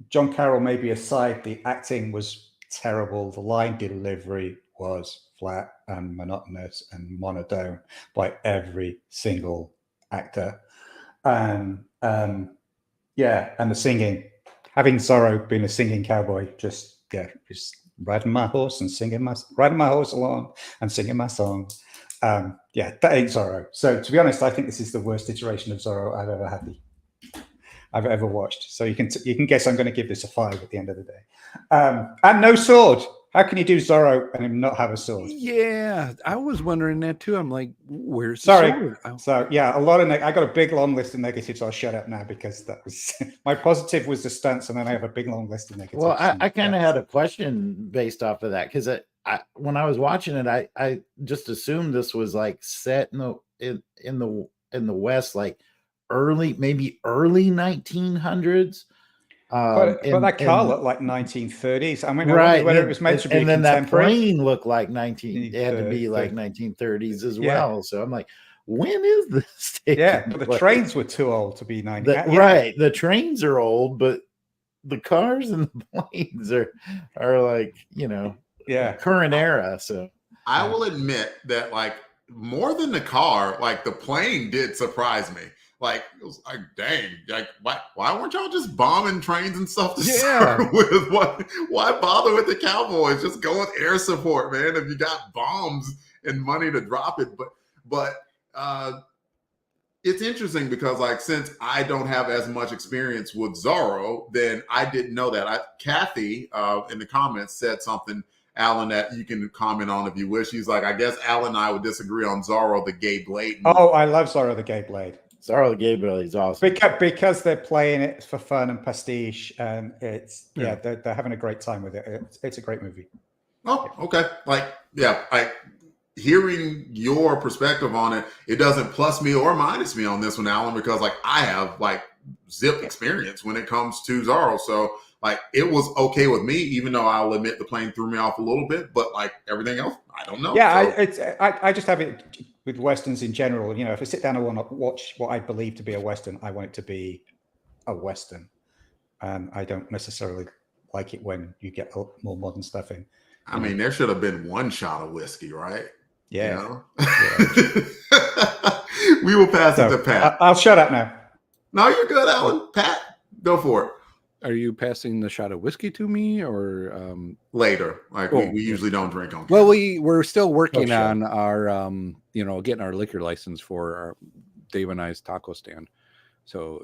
John Carroll maybe aside, the acting was terrible. The line delivery was flat and monotonous and monotone by every single actor. And the singing, having Zorro being a singing cowboy, just riding my horse along and singing my song. That ain't Zorro. So to be honest, I think this is the worst iteration of Zorro I've ever watched. So you can guess I'm going to give this a 5 at the end of the day. And no sword. How can you do Zorro and him not have a sword? Yeah, I was wondering that too. I'm like, where's the sword? So yeah, a lot of I got a big long list of negatives. I'll shut up now because that was my positive was the stunts, and then I have a big long list of negatives. Well, I kind of had a question based off of that because when I was watching it, I just assumed this was like set in the West, like maybe early 1900s. But that car looked like 1930s. I mean, right, whether it was meant to be, and then that contemporary. plane looked like it had to be like 1930s as well. So I'm like, when is this taking but the place? trains were too old to be 90. Right, the trains are old, but the cars and the planes are like current era. So I will admit that like more than the car, like the plane did surprise me. Like it was like, dang, like why weren't y'all just bombing trains and stuff to start with? Why bother with the cowboys? Just go with air support, man. If you got bombs and money to drop it, but it's interesting because like since I don't have as much experience with Zorro, then I didn't know that. Kathy in the comments said something, Alan, that you can comment on if you wish. He's like, I guess Alan and I would disagree on Zorro the Gay Blade. Oh, I love Zorro the Gay Blade. Zorro the Gay Blade is awesome because they're playing it for fun and pastiche, and it's they're having a great time with it. It's a great movie. Oh, okay. Hearing your perspective on it, it doesn't plus me or minus me on this one, Alan, because like I have like zip experience when it comes to Zorro. So like it was okay with me, even though I'll admit the plane threw me off a little bit, but like everything else, I don't know. Yeah, so. I just have it with Westerns in general. If I sit down and want to watch what I believe to be a Western, I want it to be a Western. And I don't necessarily like it when you get more modern stuff in. I mean, there should have been one shot of whiskey, right? Yeah. We will pass it to Pat. I'll shut up now. No, you're good, Alan. Pat, go for it. Are you passing the shot of whiskey to me or later? Like we usually don't drink on. Well, we're still working on our getting our liquor license for our Dave and I's taco stand. So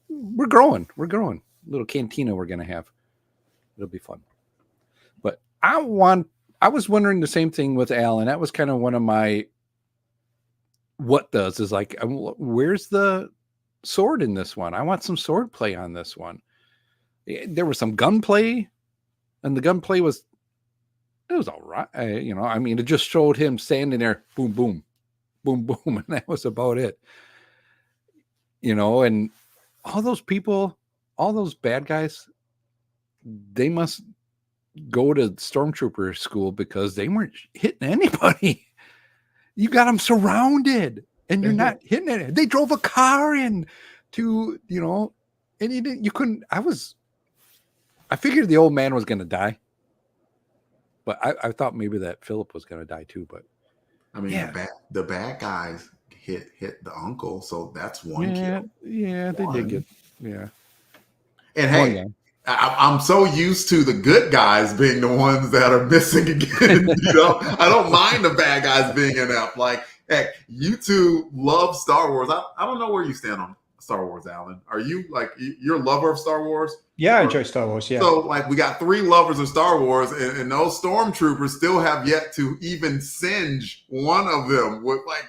we're growing. Little cantina we're gonna have. It'll be fun. But I was wondering the same thing with Alan. That was kind of one of my is like, where's the sword in this one? I want some sword play on this one. There was some gunplay, and the gunplay was all right. I mean, it just showed him standing there, boom, boom, boom, boom, and that was about it. and all those people, all those bad guys, they must go to stormtrooper school because they weren't hitting anybody. You got them surrounded and you're not hitting it. They drove a car in to, and you couldn't. I figured the old man was going to die, but I thought maybe that Philip was going to die too. But I mean, the bad guys hit the uncle, so that's one kill. Yeah, they did get, And hey, I'm so used to the good guys being the ones that are missing again. I don't mind the bad guys being inept. Like, heck, you two love Star Wars. I don't know where you stand on Star Wars, Alan. Are you like, you're a lover of Star Wars? Yeah, I enjoy Star Wars. Yeah. So like, we got 3 lovers of Star Wars, and those stormtroopers still have yet to even singe one of them with like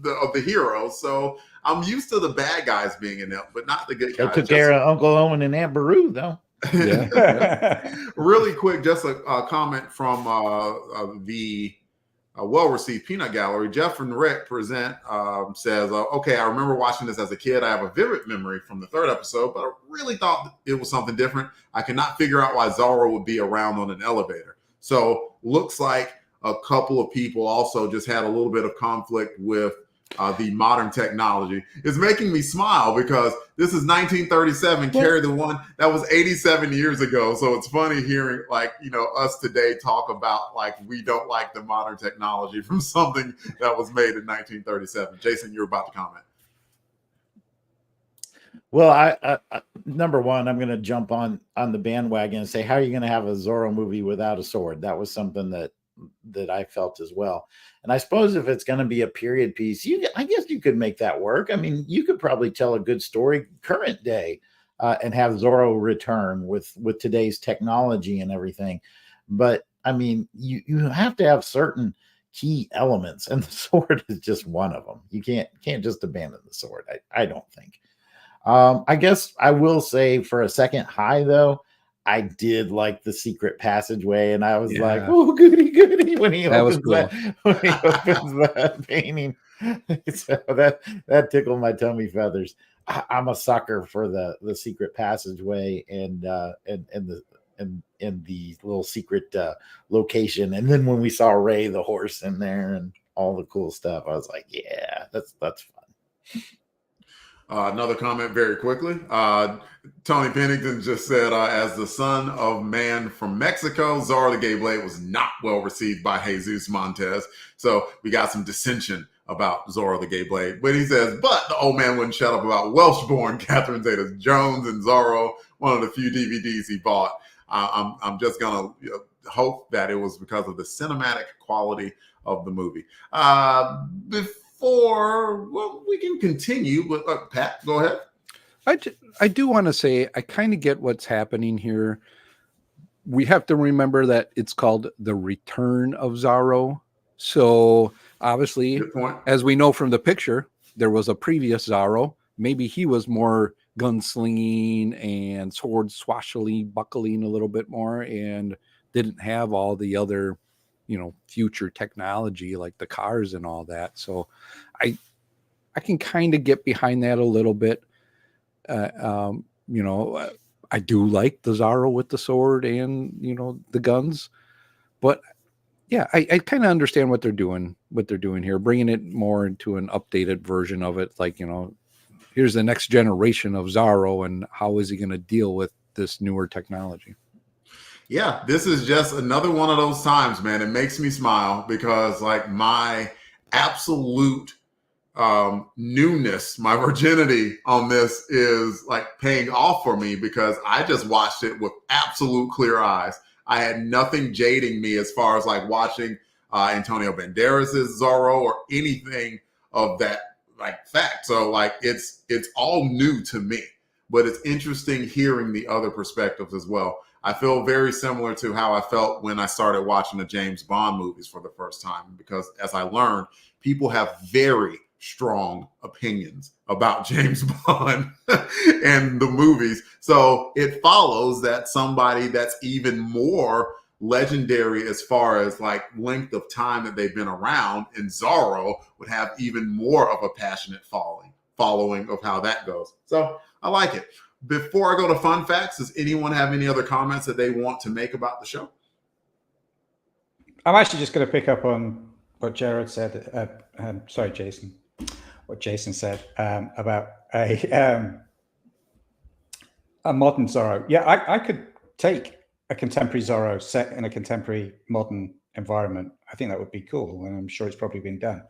the heroes. So I'm used to the bad guys being inept, but not the good guys. They took care of Uncle Owen and Aunt Beru, though. Really quick, just a comment from the well-received Peanut Gallery. Jeff and Rick present says, okay, I remember watching this as a kid. I have a vivid memory from the 3rd episode, but I really thought it was something different. I cannot figure out why Zorro would be around on an elevator. So looks like a couple of people also just had a little bit of conflict with the modern technology. It's making me smile because this is 1937, carry the one that was 87 years ago. So it's funny hearing like, us today talk about like, we don't like the modern technology from something that was made in 1937. Jason, you're about to comment. Well, I number one, I'm going to jump on the bandwagon and say, how are you going to have a Zorro movie without a sword? That was something that I felt as well. And I suppose if it's going to be a period piece, I guess you could make that work. I mean, you could probably tell a good story current day and have Zorro return with today's technology and everything. But I mean, you have to have certain key elements, and the sword is just one of them. You can't just abandon the sword. I don't think. I guess I will say for a second high though, I did like the secret passageway, and I was like, "Oh, goody, goody!" When he opens that painting, so that tickled my tummy feathers. I'm a sucker for the secret passageway and the little secret location. And then when we saw Ray the horse in there and all the cool stuff, I was like, "Yeah, that's fun." Another comment very quickly. Tony Pennington just said, as the son of man from Mexico, Zorro the Gay Blade was not well received by Jesus Montez. So we got some dissension about Zorro the Gay Blade. But he says, but the old man wouldn't shut up about Welsh-born Catherine Zeta-Jones and Zorro, one of the few DVDs he bought. I'm just going to hope that it was because of the cinematic quality of the movie. We can continue, but Pat, go ahead. I do want to say I kind of get what's happening here. We have to remember that it's called The Return of Zorro. So obviously, as we know from the picture, there was a previous Zorro. Maybe he was more gunslinging and sword swashbuckling a little bit more and didn't have all the other future technology like the cars and all that. So I can kind of get behind that a little bit. I do like the Zorro with the sword and, the guns, but yeah, I kind of understand what they're doing here, bringing it more into an updated version of it. Like, here's the next generation of Zorro and how is he going to deal with this newer technology? Yeah, this is just another one of those times, man. It makes me smile because like my absolute newness, my virginity on this is like paying off for me because I just watched it with absolute clear eyes. I had nothing jading me as far as like watching Antonio Banderas's Zorro or anything of that like fact. So like it's all new to me, but it's interesting hearing the other perspectives as well. I feel very similar to how I felt when I started watching the James Bond movies for the first time, because as I learned, people have very strong opinions about James Bond and the movies. So it follows that somebody that's even more legendary as far as like length of time that they've been around in Zorro would have even more of a passionate following following of how that goes. So I like it. Before I go to fun facts, does anyone have any other comments that they want to make about the show? I'm actually just going to pick up on what Jared said. Sorry, Jason. What Jason said about a modern Zorro. Yeah, I could take a contemporary Zorro set in a contemporary modern environment. I think that would be cool, and I'm sure it's probably been done.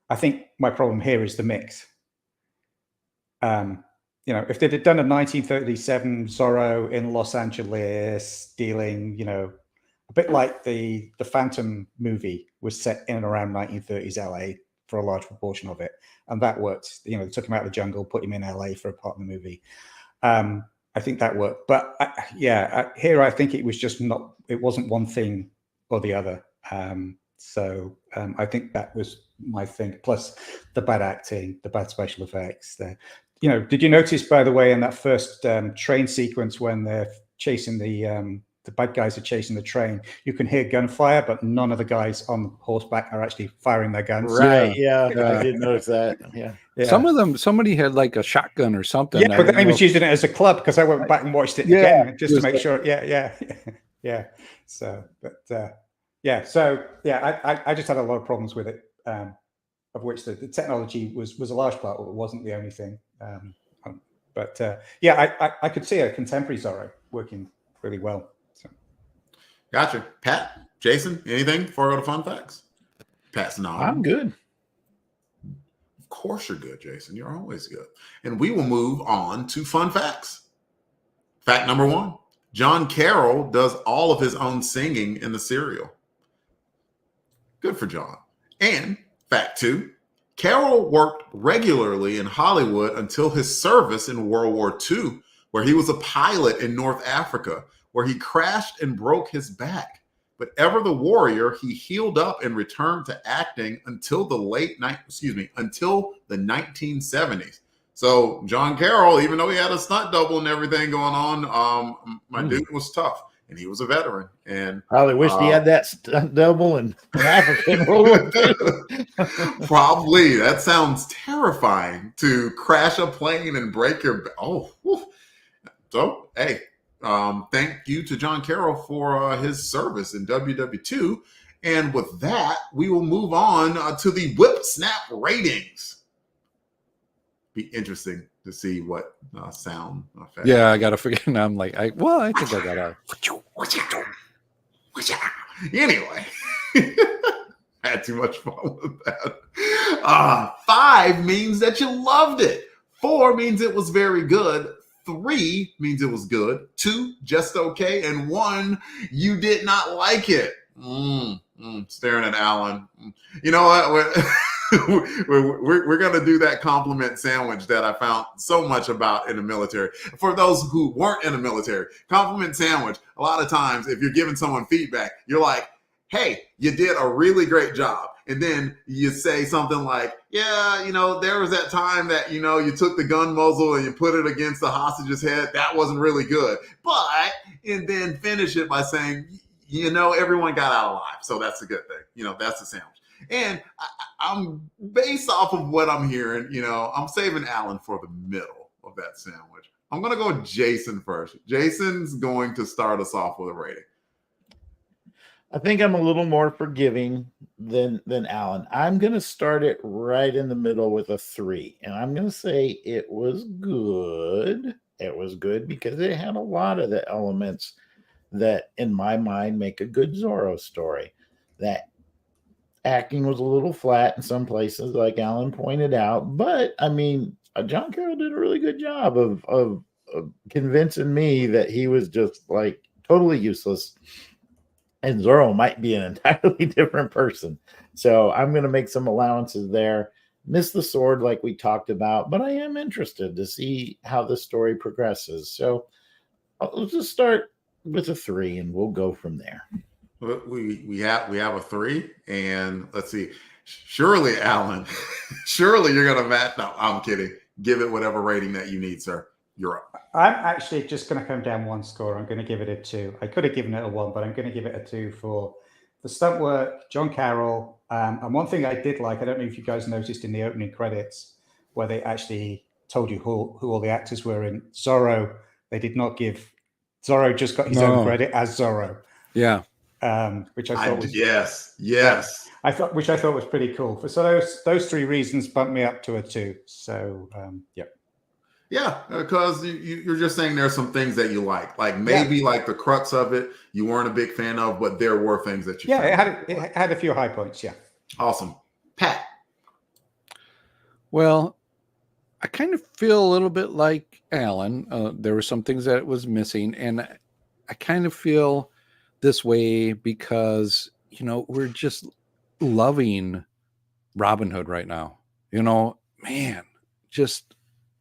I think my problem here is the mix. If they'd done a 1937 Zorro in Los Angeles, dealing, a bit like the Phantom movie was set in and around 1930s LA for a large proportion of it, and that worked. They took him out of the jungle, put him in LA for a part of the movie. I think that worked, but here I think it was just not. It wasn't one thing or the other. So I think that was my thing. Plus the bad acting, the bad special effects. Did you notice, by the way, in that first train sequence when they're chasing the bad guys are chasing the train, you can hear gunfire, but none of the guys on horseback are actually firing their guns. Right? Yeah, I did notice that. Yeah. Some of them, somebody had like a shotgun or something. Yeah, but then he was using it as a club because I went back and watched it again just to make sure. Yeah. So, but I just had a lot of problems with it. Of which the technology was a large part, but it wasn't the only thing. I could see a contemporary Zorro working really well. So. Gotcha. Pat, Jason, anything before I go to fun facts? Pat's nodding. I'm good. Of course you're good, Jason. You're always good. And we will move on to fun facts. Fact number 1, John Carroll does all of his own singing in the serial. Good for John. And fact 2, Carroll worked regularly in Hollywood until his service in World War II, where he was a pilot in North Africa, where he crashed and broke his back. But ever the warrior, he healed up and returned to acting until the until the 1970s. So John Carroll, even though he had a stunt double and everything going on, my dude was tough. And he was a veteran. And probably wish he had that stunt double in African World War II. Probably. That sounds terrifying, to crash a plane and break your back. So, hey, thank you to John Carroll for his service in WW2. And with that, we will move on to the Whip Snap ratings. Be interesting to see what sound effect. Yeah, I gotta figure. And I'm like, I think I gotta. Anyway, I had too much fun with that. 5 means that you loved it. 4 means it was very good. 3 means it was good. 2 just okay, and 1 you did not like it. Staring at Alan. You know what? We're going to do that compliment sandwich that I found so much about in the military. For those who weren't in the military, compliment sandwich, a lot of times if you're giving someone feedback, you're like, hey, you did a really great job. And then you say something like, yeah, there was that time that, you took the gun muzzle and you put it against the hostage's head. That wasn't really good. And then finish it by saying, everyone got out alive. So that's a good thing. That's the sandwich. And I'm based off of what I'm hearing, I'm saving Alan for the middle of that sandwich. I'm going to go with Jason first. Jason's going to start us off with a rating. I think I'm a little more forgiving than Alan. I'm going to start it right in the middle with a 3. And I'm going to say it was good. It was good because it had a lot of the elements that, in my mind, make a good Zorro story. That acting was a little flat in some places, like Alan pointed out. But, John Carroll did a really good job of convincing me that he was just, like, totally useless. And Zorro might be an entirely different person. So I'm going to make some allowances there. Miss the sword like we talked about, but I am interested to see how the story progresses. So let's just start with a 3 and we'll go from there. We have a 3, and let's see. Surely, Alan, surely you're going to match. No, I'm kidding. Give it whatever rating that you need, sir. You're up. I'm actually just going to come down 1 score. I'm going to give it a 2. I could have given it a 1, but I'm going to give it a 2 for the stunt work, John Carroll, and one thing I did like, I don't know if you guys noticed in the opening credits, where they actually told you who all the actors were in Zorro. They did not give Zorro just got his own credit as Zorro. Yeah. Which I thought was yes. Which I thought was pretty cool. So those three reasons bumped me up to a 2. So Yeah, because you're just saying there's some things that you like maybe like the crux of it you weren't a big fan of, but there were things that you it had a few high points. Yeah, awesome. Pat. Well, I kind of feel a little bit like Alan. There were some things that was missing, and I kind of feel this way because we're just loving Robin Hood right now. Man, just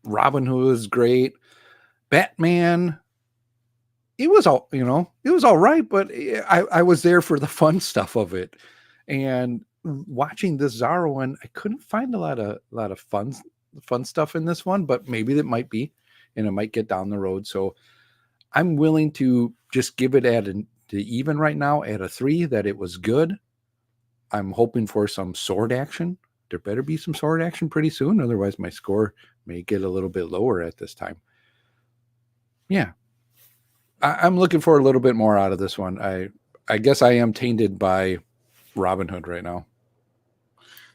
Robin Hood is great. Batman, it was all right, but I was there for the fun stuff of it. And watching this Zorro one, I couldn't find a lot of fun stuff in this one, but maybe it might be, and it might get down the road. So I'm willing to just give it to even right now at a 3, that it was good. I'm hoping for some sword action. There better be some sword action pretty soon. Otherwise my score may get a little bit lower at this time. Yeah. I'm looking for a little bit more out of this one. I guess I am tainted by Robin Hood right now.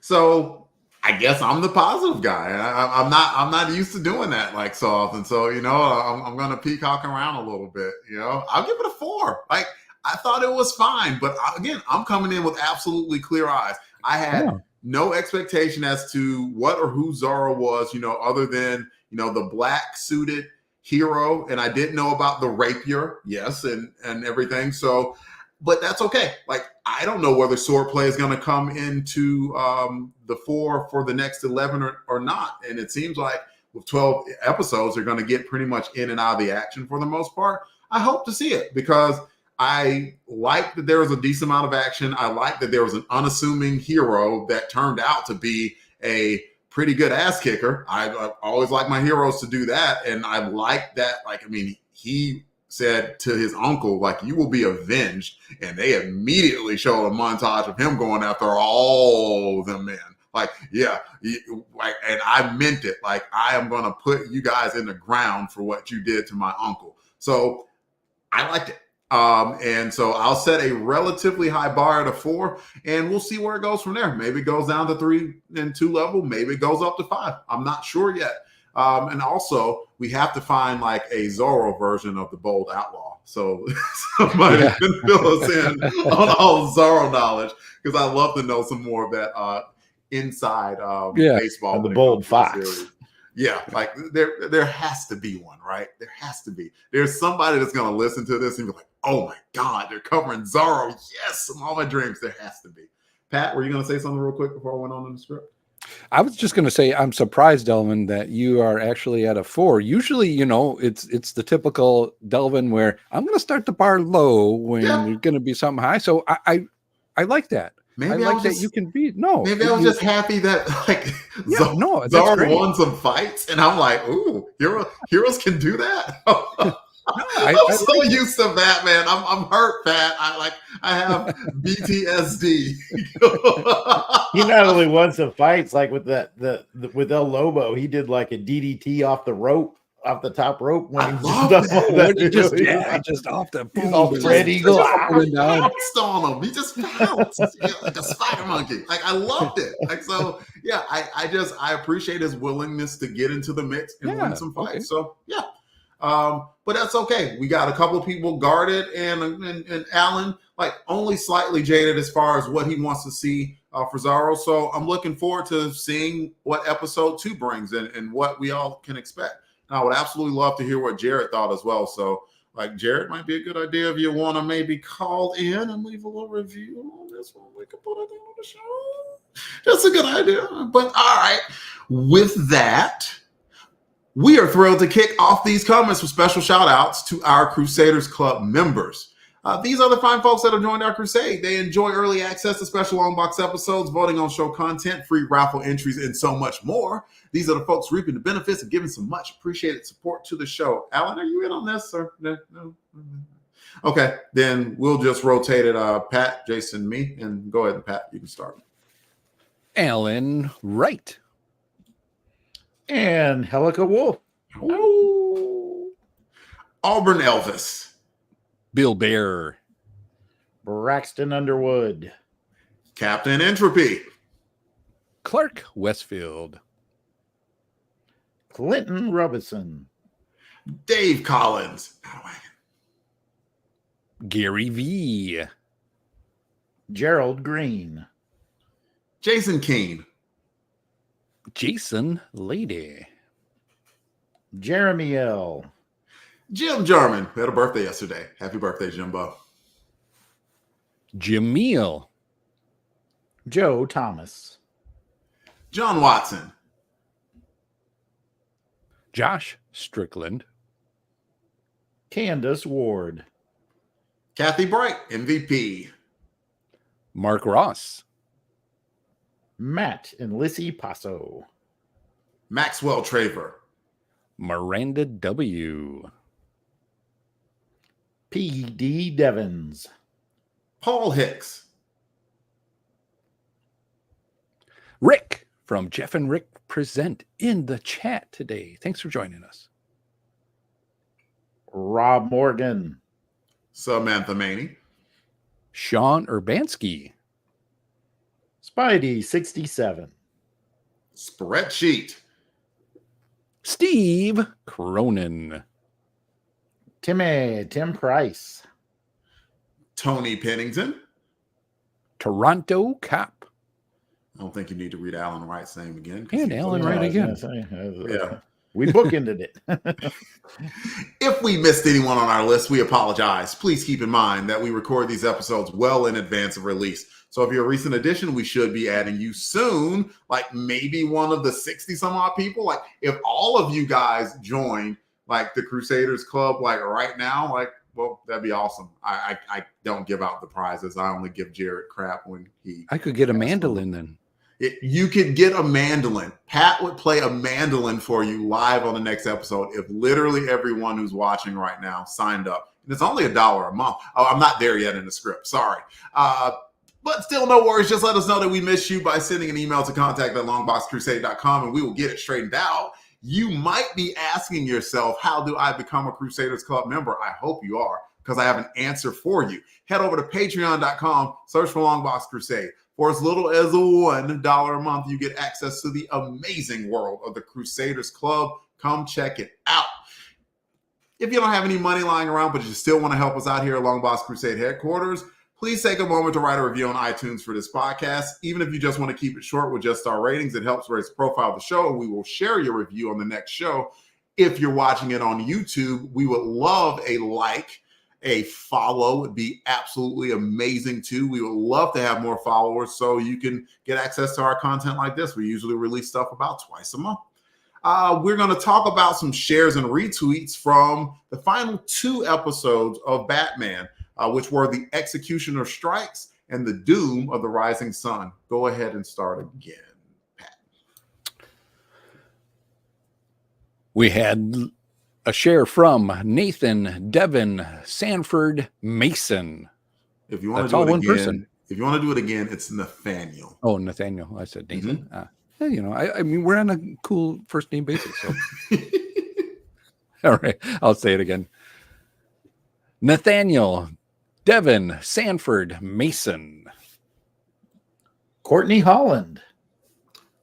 So I guess I'm the positive guy. I'm not used to doing that like so often. So, I'm going to peacock around a little bit, I'll give it a 4. Like, I thought it was fine, but again, I'm coming in with absolutely clear eyes. I had no expectation as to what or who Zorro was, other than, the black suited hero. And I didn't know about the rapier. Yes. And everything. So, but that's okay. Like, I don't know whether swordplay is going to come into the 4 for the next 11 or not. And it seems like with 12 episodes, they're going to get pretty much in and out of the action for the most part. I hope to see it because I like that there was a decent amount of action. I like that there was an unassuming hero that turned out to be a pretty good ass kicker. I always like my heroes to do that. And I like that. Like, he said to his uncle, like, you will be avenged. And they immediately showed a montage of him going after all the men. Like, yeah, and I meant it. Like, I am going to put you guys in the ground for what you did to my uncle. So I liked it. And so I'll set a relatively high bar at a 4, and we'll see where it goes from there. Maybe it goes down to 3 and 2 level. Maybe it goes up to 5. I'm not sure yet. And also we have to find like a Zorro version of the Bold Outlaw. So somebody can fill us in on all Zorro knowledge, because I'd love to know some more of that inside baseball. And the Bold Fox. Yeah, like there has to be one, right? There has to be. There's somebody that's going to listen to this and be like, oh my God, they're covering Zorro. Yes, from all my dreams. There has to be. Pat, were you going to say something real quick before I went on in the script? I was just going to say, I'm surprised, Delvin, that you are actually at a 4. Usually, it's the typical Delvin where I'm going to start the bar low when there's going to be something high. So I like that. Maybe I like that you can be Maybe I was just happy that Zorro won some fights, and I'm like, ooh, heroes can do that. I'm so used to Batman. I'm hurt, Pat. I have PTSD. He not only won some fights, like with with El Lobo, he did like a DDT off the rope. Off the top rope when just off the Red Eagle pounced on him. He just pounced like a spider monkey. Like, I loved it. Like, so yeah, I appreciate his willingness to get into the mix and win some fights. Okay. So yeah. But that's okay. We got a couple of people guarded, and Alan like only slightly jaded as far as what he wants to see for Zorro. So I'm looking forward to seeing what episode 2 brings and what we all can expect. I would absolutely love to hear what Jared thought as well. So, like, Jared might be a good idea if you want to maybe call in and leave a little review on this one. We can put it on the show. That's a good idea. But all right, with that, we are thrilled to kick off these comments with special shout outs to our Crusaders Club members. These are the fine folks that have joined our crusade. They enjoy early access to special long box episodes, voting on show content, free raffle entries, and so much more. These are the folks reaping the benefits of giving some much appreciated support to the show. Alan, are you in on this? Or no? Okay, then we'll just rotate it. Pat, Jason, me, and go ahead and Pat, you can start. Alan Wright. And Helica Wolf. Ooh. Auburn Elvis. Bill Bear. Braxton Underwood. Captain Entropy. Clark Westfield. Clinton Robinson. Dave Collins. Gary V. Gerald Green. Jason Keene. Jason Lady. Jeremy L. Jim German. We had a birthday yesterday. Happy birthday, Jimbo. Jameel. Joe Thomas. John Watson. Josh Strickland. Candace Ward. Kathy Bright, MVP. Mark Ross. Matt and Lissy Paso. Maxwell Traver. Miranda W. P.D. Devons. Paul Hicks. Rick from Jeff and Rick Present in the chat today. Thanks for joining us. Rob Morgan. Samantha Maney. Sean Urbanski. Spidey 67. Spreadsheet. Steve Cronin. Tim Price. Tony Pennington. Toronto Cop. I don't think you need to read Alan Wright's name again. And Alan Wright again. Yeah. We bookended it. If we missed anyone on our list, we apologize. Please keep in mind that we record these episodes well in advance of release. So if you're a recent addition, we should be adding you soon, like maybe one of the 60 some odd people. Like if all of you guys join like the Crusaders Club, like right now, like, well, that'd be awesome. I don't give out the prizes. I only give Jared crap when he. I could get a mandolin then. You could get a mandolin. Pat would play a mandolin for you live on the next episode if literally everyone who's watching right now signed up. And it's only $1 a month. Oh, I'm not there yet in the script. Sorry. But still, no worries. Just let us know that we missed you by sending an email to contact@longboxcrusade.com and we will get it straightened out. You might be asking yourself, how do I become a Crusaders Club member? I hope you are, because I have an answer for you. Head over to patreon.com, search for Longbox Crusade. For as little as $1 a month, you get access to the amazing world of the Crusaders Club. Come check it out. If you don't have any money lying around, but you still want to help us out here at Longbox Crusade headquarters, please take a moment to write a review on iTunes for this podcast. Even if you just want to keep it short with just our ratings, it helps raise the profile of the show. We will share your review on the next show. If you're watching it on YouTube, we would love a like. A follow would be absolutely amazing too. We would love to have more followers so you can get access to our content like this. We usually release stuff about twice a month. We're going to talk about some shares and retweets from the final 2 episodes of Batman, which were The Executioner Strikes and The Doom of the Rising Sun. Go ahead and start again, Pat. We had a share from Nathan Devin Sanford Mason. If you want That's to do all it one again, person. If you want to do it again, it's Nathaniel. Oh, Nathaniel. I said Nathan. I mean, we're on a cool first name basis. So. All right. I'll say it again. Nathaniel Devin Sanford Mason. Courtney Holland.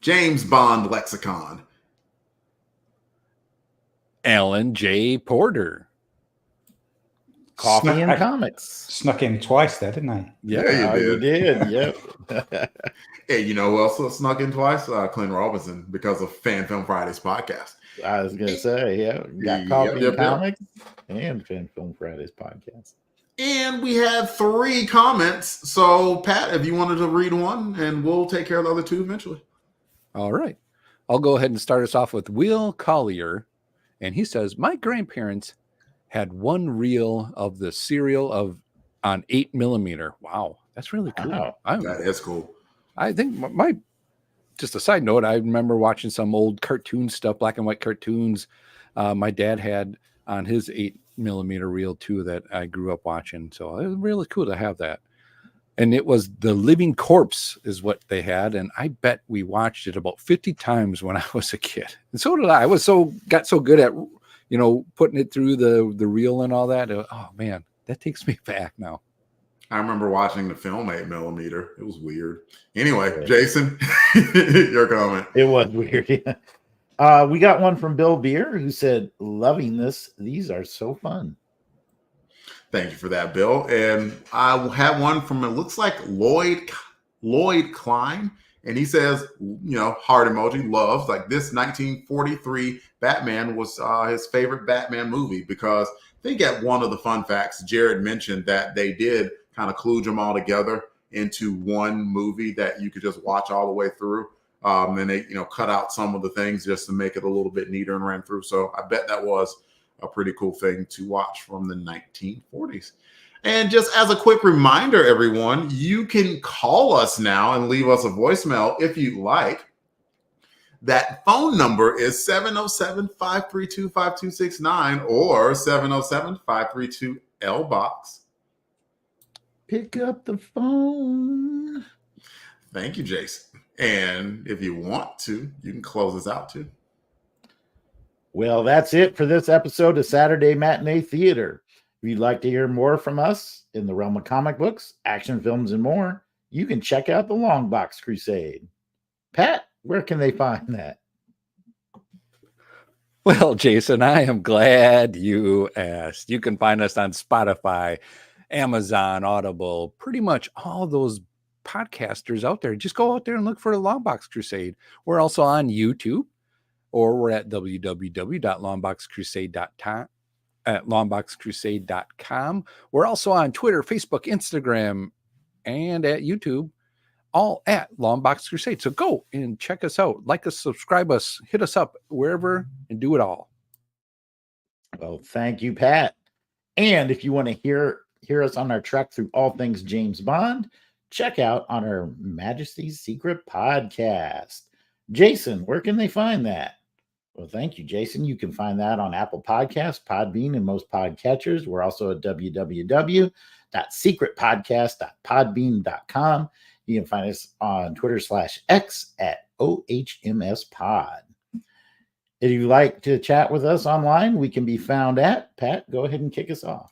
James Bond Lexicon. Alan J. Porter. Coffee and Comics. Snuck in twice there, didn't I? Yeah, you did. Yep. Hey, you know who else snuck in twice? Clint Robinson, because of Fan Film Fridays podcast. I was going to say, yeah. Got Coffee and Comics and Fan Film Fridays podcast. And we had 3 comments. So, Pat, if you wanted to read one, and we'll take care of the other 2 eventually. All right. I'll go ahead and start us off with Will Collier. And he says, my grandparents had one reel of the serial on 8mm. Wow. That's really cool. Wow. That is cool. I think just a side note, I remember watching some old cartoon stuff, black and white cartoons. My dad had on his 8mm reel too that I grew up watching. So it was really cool to have that. And it was The Living Corpse is what they had. And I bet we watched it about 50 times when I was a kid. And so did I. Got so good at, putting it through the reel and all that. Oh man, that takes me back now. I remember watching the film 8mm. It was weird. Anyway, Jason, your comment. It was weird. Yeah. We got one from Bill Beer who said, "Loving this. These are so fun." Thank you for that, Bill. And I had one from, it looks like Lloyd Klein. And he says, heart emoji, loves, like this 1943 Batman was his favorite Batman movie, because I think at one of the fun facts, Jared mentioned that they did kind of kludge them all together into one movie that you could just watch all the way through. And they, cut out some of the things just to make it a little bit neater and ran through. So I bet that was a pretty cool thing to watch from the 1940s. And just as a quick reminder, everyone, you can call us now and leave us a voicemail if you'd like. That phone number is 707-532-5269 or 707-532-LBOX. Pick up the phone. Thank you, Jason. And if you want to, you can close us out too. Well, that's it for this episode of Saturday Matinee Theater. If you'd like to hear more from us in the realm of comic books, action films, and more, you can check out the Long Box Crusade. Pat, where can they find that? Well, Jason, I am glad you asked. You can find us on Spotify, Amazon, Audible, pretty much all those podcasters out there. Just go out there and look for the Long Box Crusade. We're also on YouTube, or we're at www.longboxcrusade.com. We're also on Twitter, Facebook, Instagram, and at YouTube, all at Long Box Crusade. So go and check us out. Like us, subscribe us, hit us up wherever, and do it all. Well, thank you, Pat. And if you want to hear us on our trek through all things James Bond, check out on our Majesty's Secret podcast. Jason, where can they find that? Well, thank you, Jason. You can find that on Apple Podcasts, Podbean, and most podcatchers. We're also at www.secretpodcast.podbean.com. You can find us on Twitter/X at OHMSPod. If you'd like to chat with us online, we can be found at, Pat, go ahead and kick us off.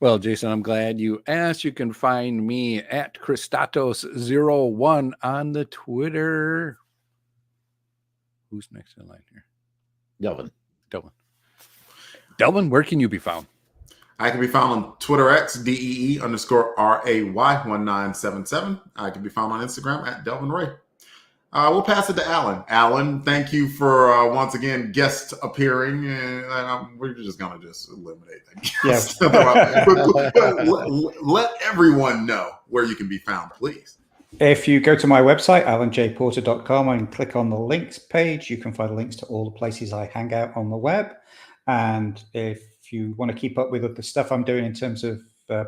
Well, Jason, I'm glad you asked. You can find me at Christatos01 on the Twitter. Who's next in line here? Delvin, where can you be found? I can be found on Twitter X, DEE_RAY1977. I can be found on Instagram at Delvin Ray. We'll pass it to Alan. Alan, thank you for once again guest appearing. We're just going to just eliminate that. Yes. Let everyone know where you can be found, please. If you go to my website, alanjporter.com, and click on the links page, you can find links to all the places I hang out on the web. And if you want to keep up with the stuff I'm doing in terms of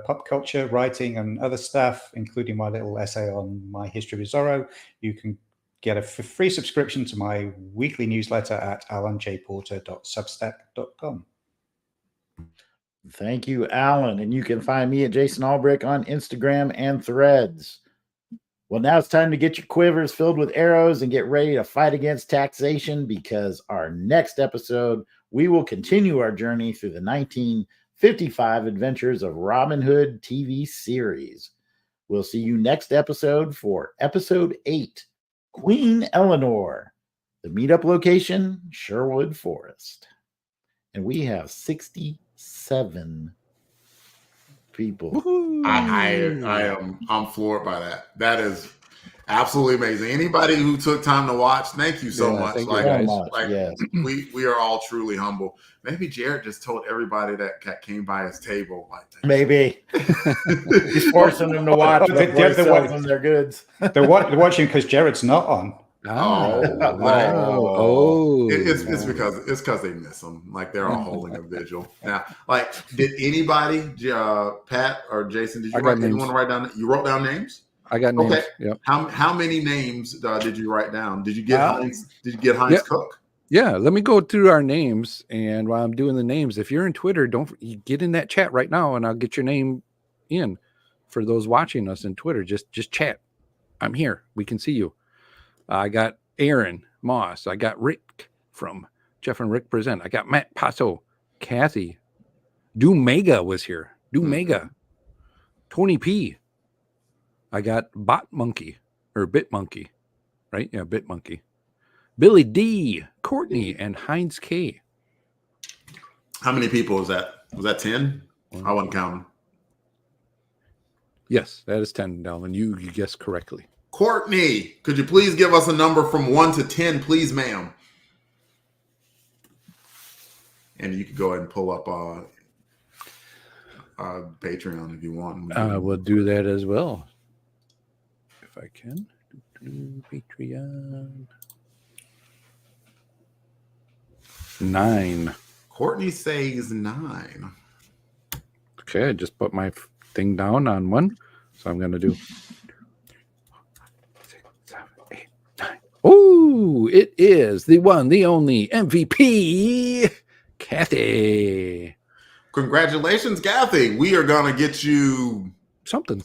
pop culture, writing, and other stuff, including my little essay on my history of Zorro, you can get a free subscription to my weekly newsletter at alanjporter.substack.com. Thank you, Alan. And you can find me at Jason Albrecht on Instagram and Threads. Well, now it's time to get your quivers filled with arrows and get ready to fight against taxation, because our next episode, we will continue our journey through the 1955 adventures of Robin Hood TV series. We'll see you next episode for episode 8, Queen Eleanor. The meetup location, Sherwood Forest. And we have 67 people. I'm floored by that. That is absolutely amazing. Anybody who took time to watch, thank you so much. Yes. We are all truly humble. Maybe Jared just told everybody that came by his table like that. Maybe he's forcing them to watch their goods. They're watching because Jared's not on. It's because they miss them. Like they're all holding a vigil now. Like, did anybody, Pat or Jason? Did you write down? You wrote down names. I got names. Okay. Yep. How many names did you write down? Did you get Heinz? Did you get Heinz Cook? Yeah, let me go through our names, and while I'm doing the names, if you're in Twitter, you get in that chat right now, and I'll get your name in for those watching us in Twitter. Just chat. I'm here. We can see you. I got Aaron Moss. I got Rick from Jeff and Rick Present. I got Matt Paso, Kathy, Mega was here. Mega, Tony P. I got Bot Monkey or Bit Monkey, right? Yeah, Bit Monkey. Billy D, Courtney, and Heinz K. How many people was that? Was that 10? I wasn't counting. Yes, that is 10, Dalvin. You guessed correctly. Courtney, could you please give us a number from 1 to 10, please, ma'am? And you could go ahead and pull up Patreon if you want. We'll do that as well. If I can. Patreon. 9. Courtney says 9. Okay, I just put my thing down on 1. So I'm going to do 6, 7, 8, 9. Oh, it is the one, the only MVP, Kathy. Congratulations, Kathy. We are going to get you something.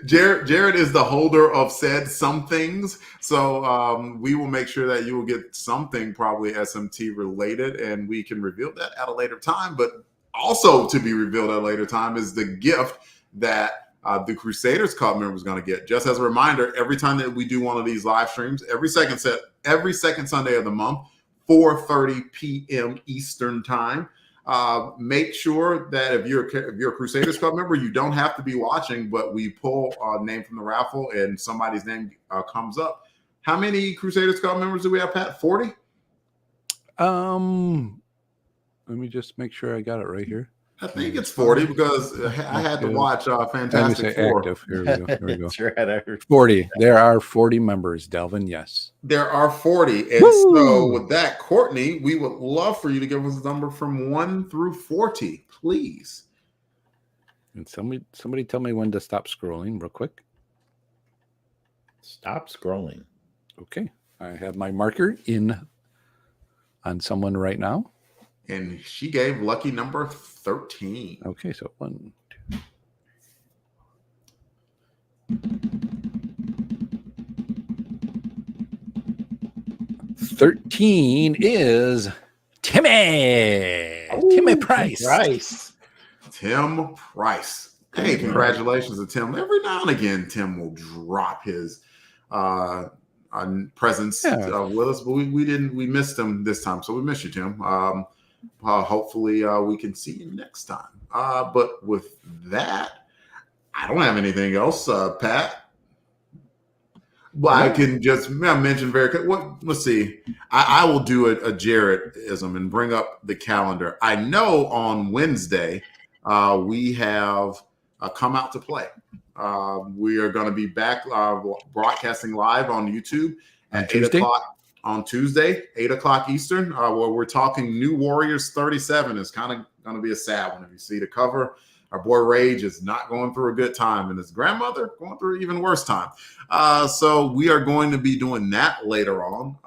Jared is the holder of said some things. So we will make sure that you will get something probably SMT related, and we can reveal that at a later time. But also to be revealed at a later time is the gift that the Crusaders Club member is going to get. Just as a reminder, every time that we do one of these live streams, every second Sunday of the month, 4:30 p.m. Eastern time. Make sure that if you're a Crusaders Club member, you don't have to be watching, but we pull a name from the raffle and somebody's name comes up. How many Crusaders Club members do we have, Pat? 40? Let me just make sure I got it right here. I think it's 40 because I had to watch Fantastic Four. Active. Here we go. That's right. 40. There are 40 members, Delvin. Yes. There are 40. And so with that, Courtney, we would love for you to give us a number from 1 through 40, please. And somebody tell me when to stop scrolling real quick. Stop scrolling. Okay. I have my marker in on someone right now. And she gave lucky number 13. Okay, so 1, 2. 13 is Timmy. Timmy Price. Tim Price. Hey, congratulations to Tim. Every now and again, Tim will drop his presence with us, but we missed him this time, so we miss you, Tim. Hopefully we can see you next time. But with that, I don't have anything else, Pat. Well, I can just mention very quick. Let's see. I will do a Jared-ism and bring up the calendar. I know on Wednesday we have Come Out to Play. We are going to be back broadcasting live on YouTube at 8 o'clock on Tuesday, 8 o'clock Eastern, where we're talking New Warriors 37. It's kind of going to be a sad one. If you see the cover, our boy Rage is not going through a good time, and his grandmother going through an even worse time. So we are going to be doing that later on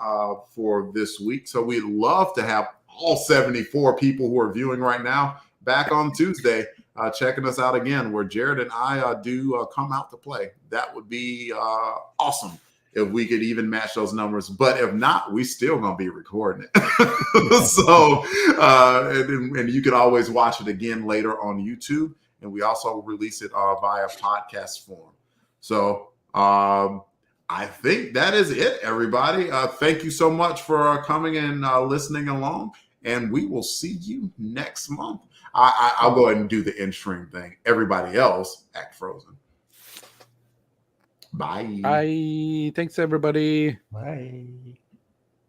for this week. So we'd love to have all 74 people who are viewing right now back on Tuesday checking us out again, where Jared and I do Come Out to Play. That would be awesome if we could even match those numbers. But if not, we still going to be recording it. So, and you can always watch it again later on YouTube. And we also release it via podcast form. So I think that is it, everybody. Thank you so much for coming and listening along. And we will see you next month. I'll go ahead and do the in-stream thing. Everybody else, act frozen. Bye. Bye. Thanks, everybody. Bye.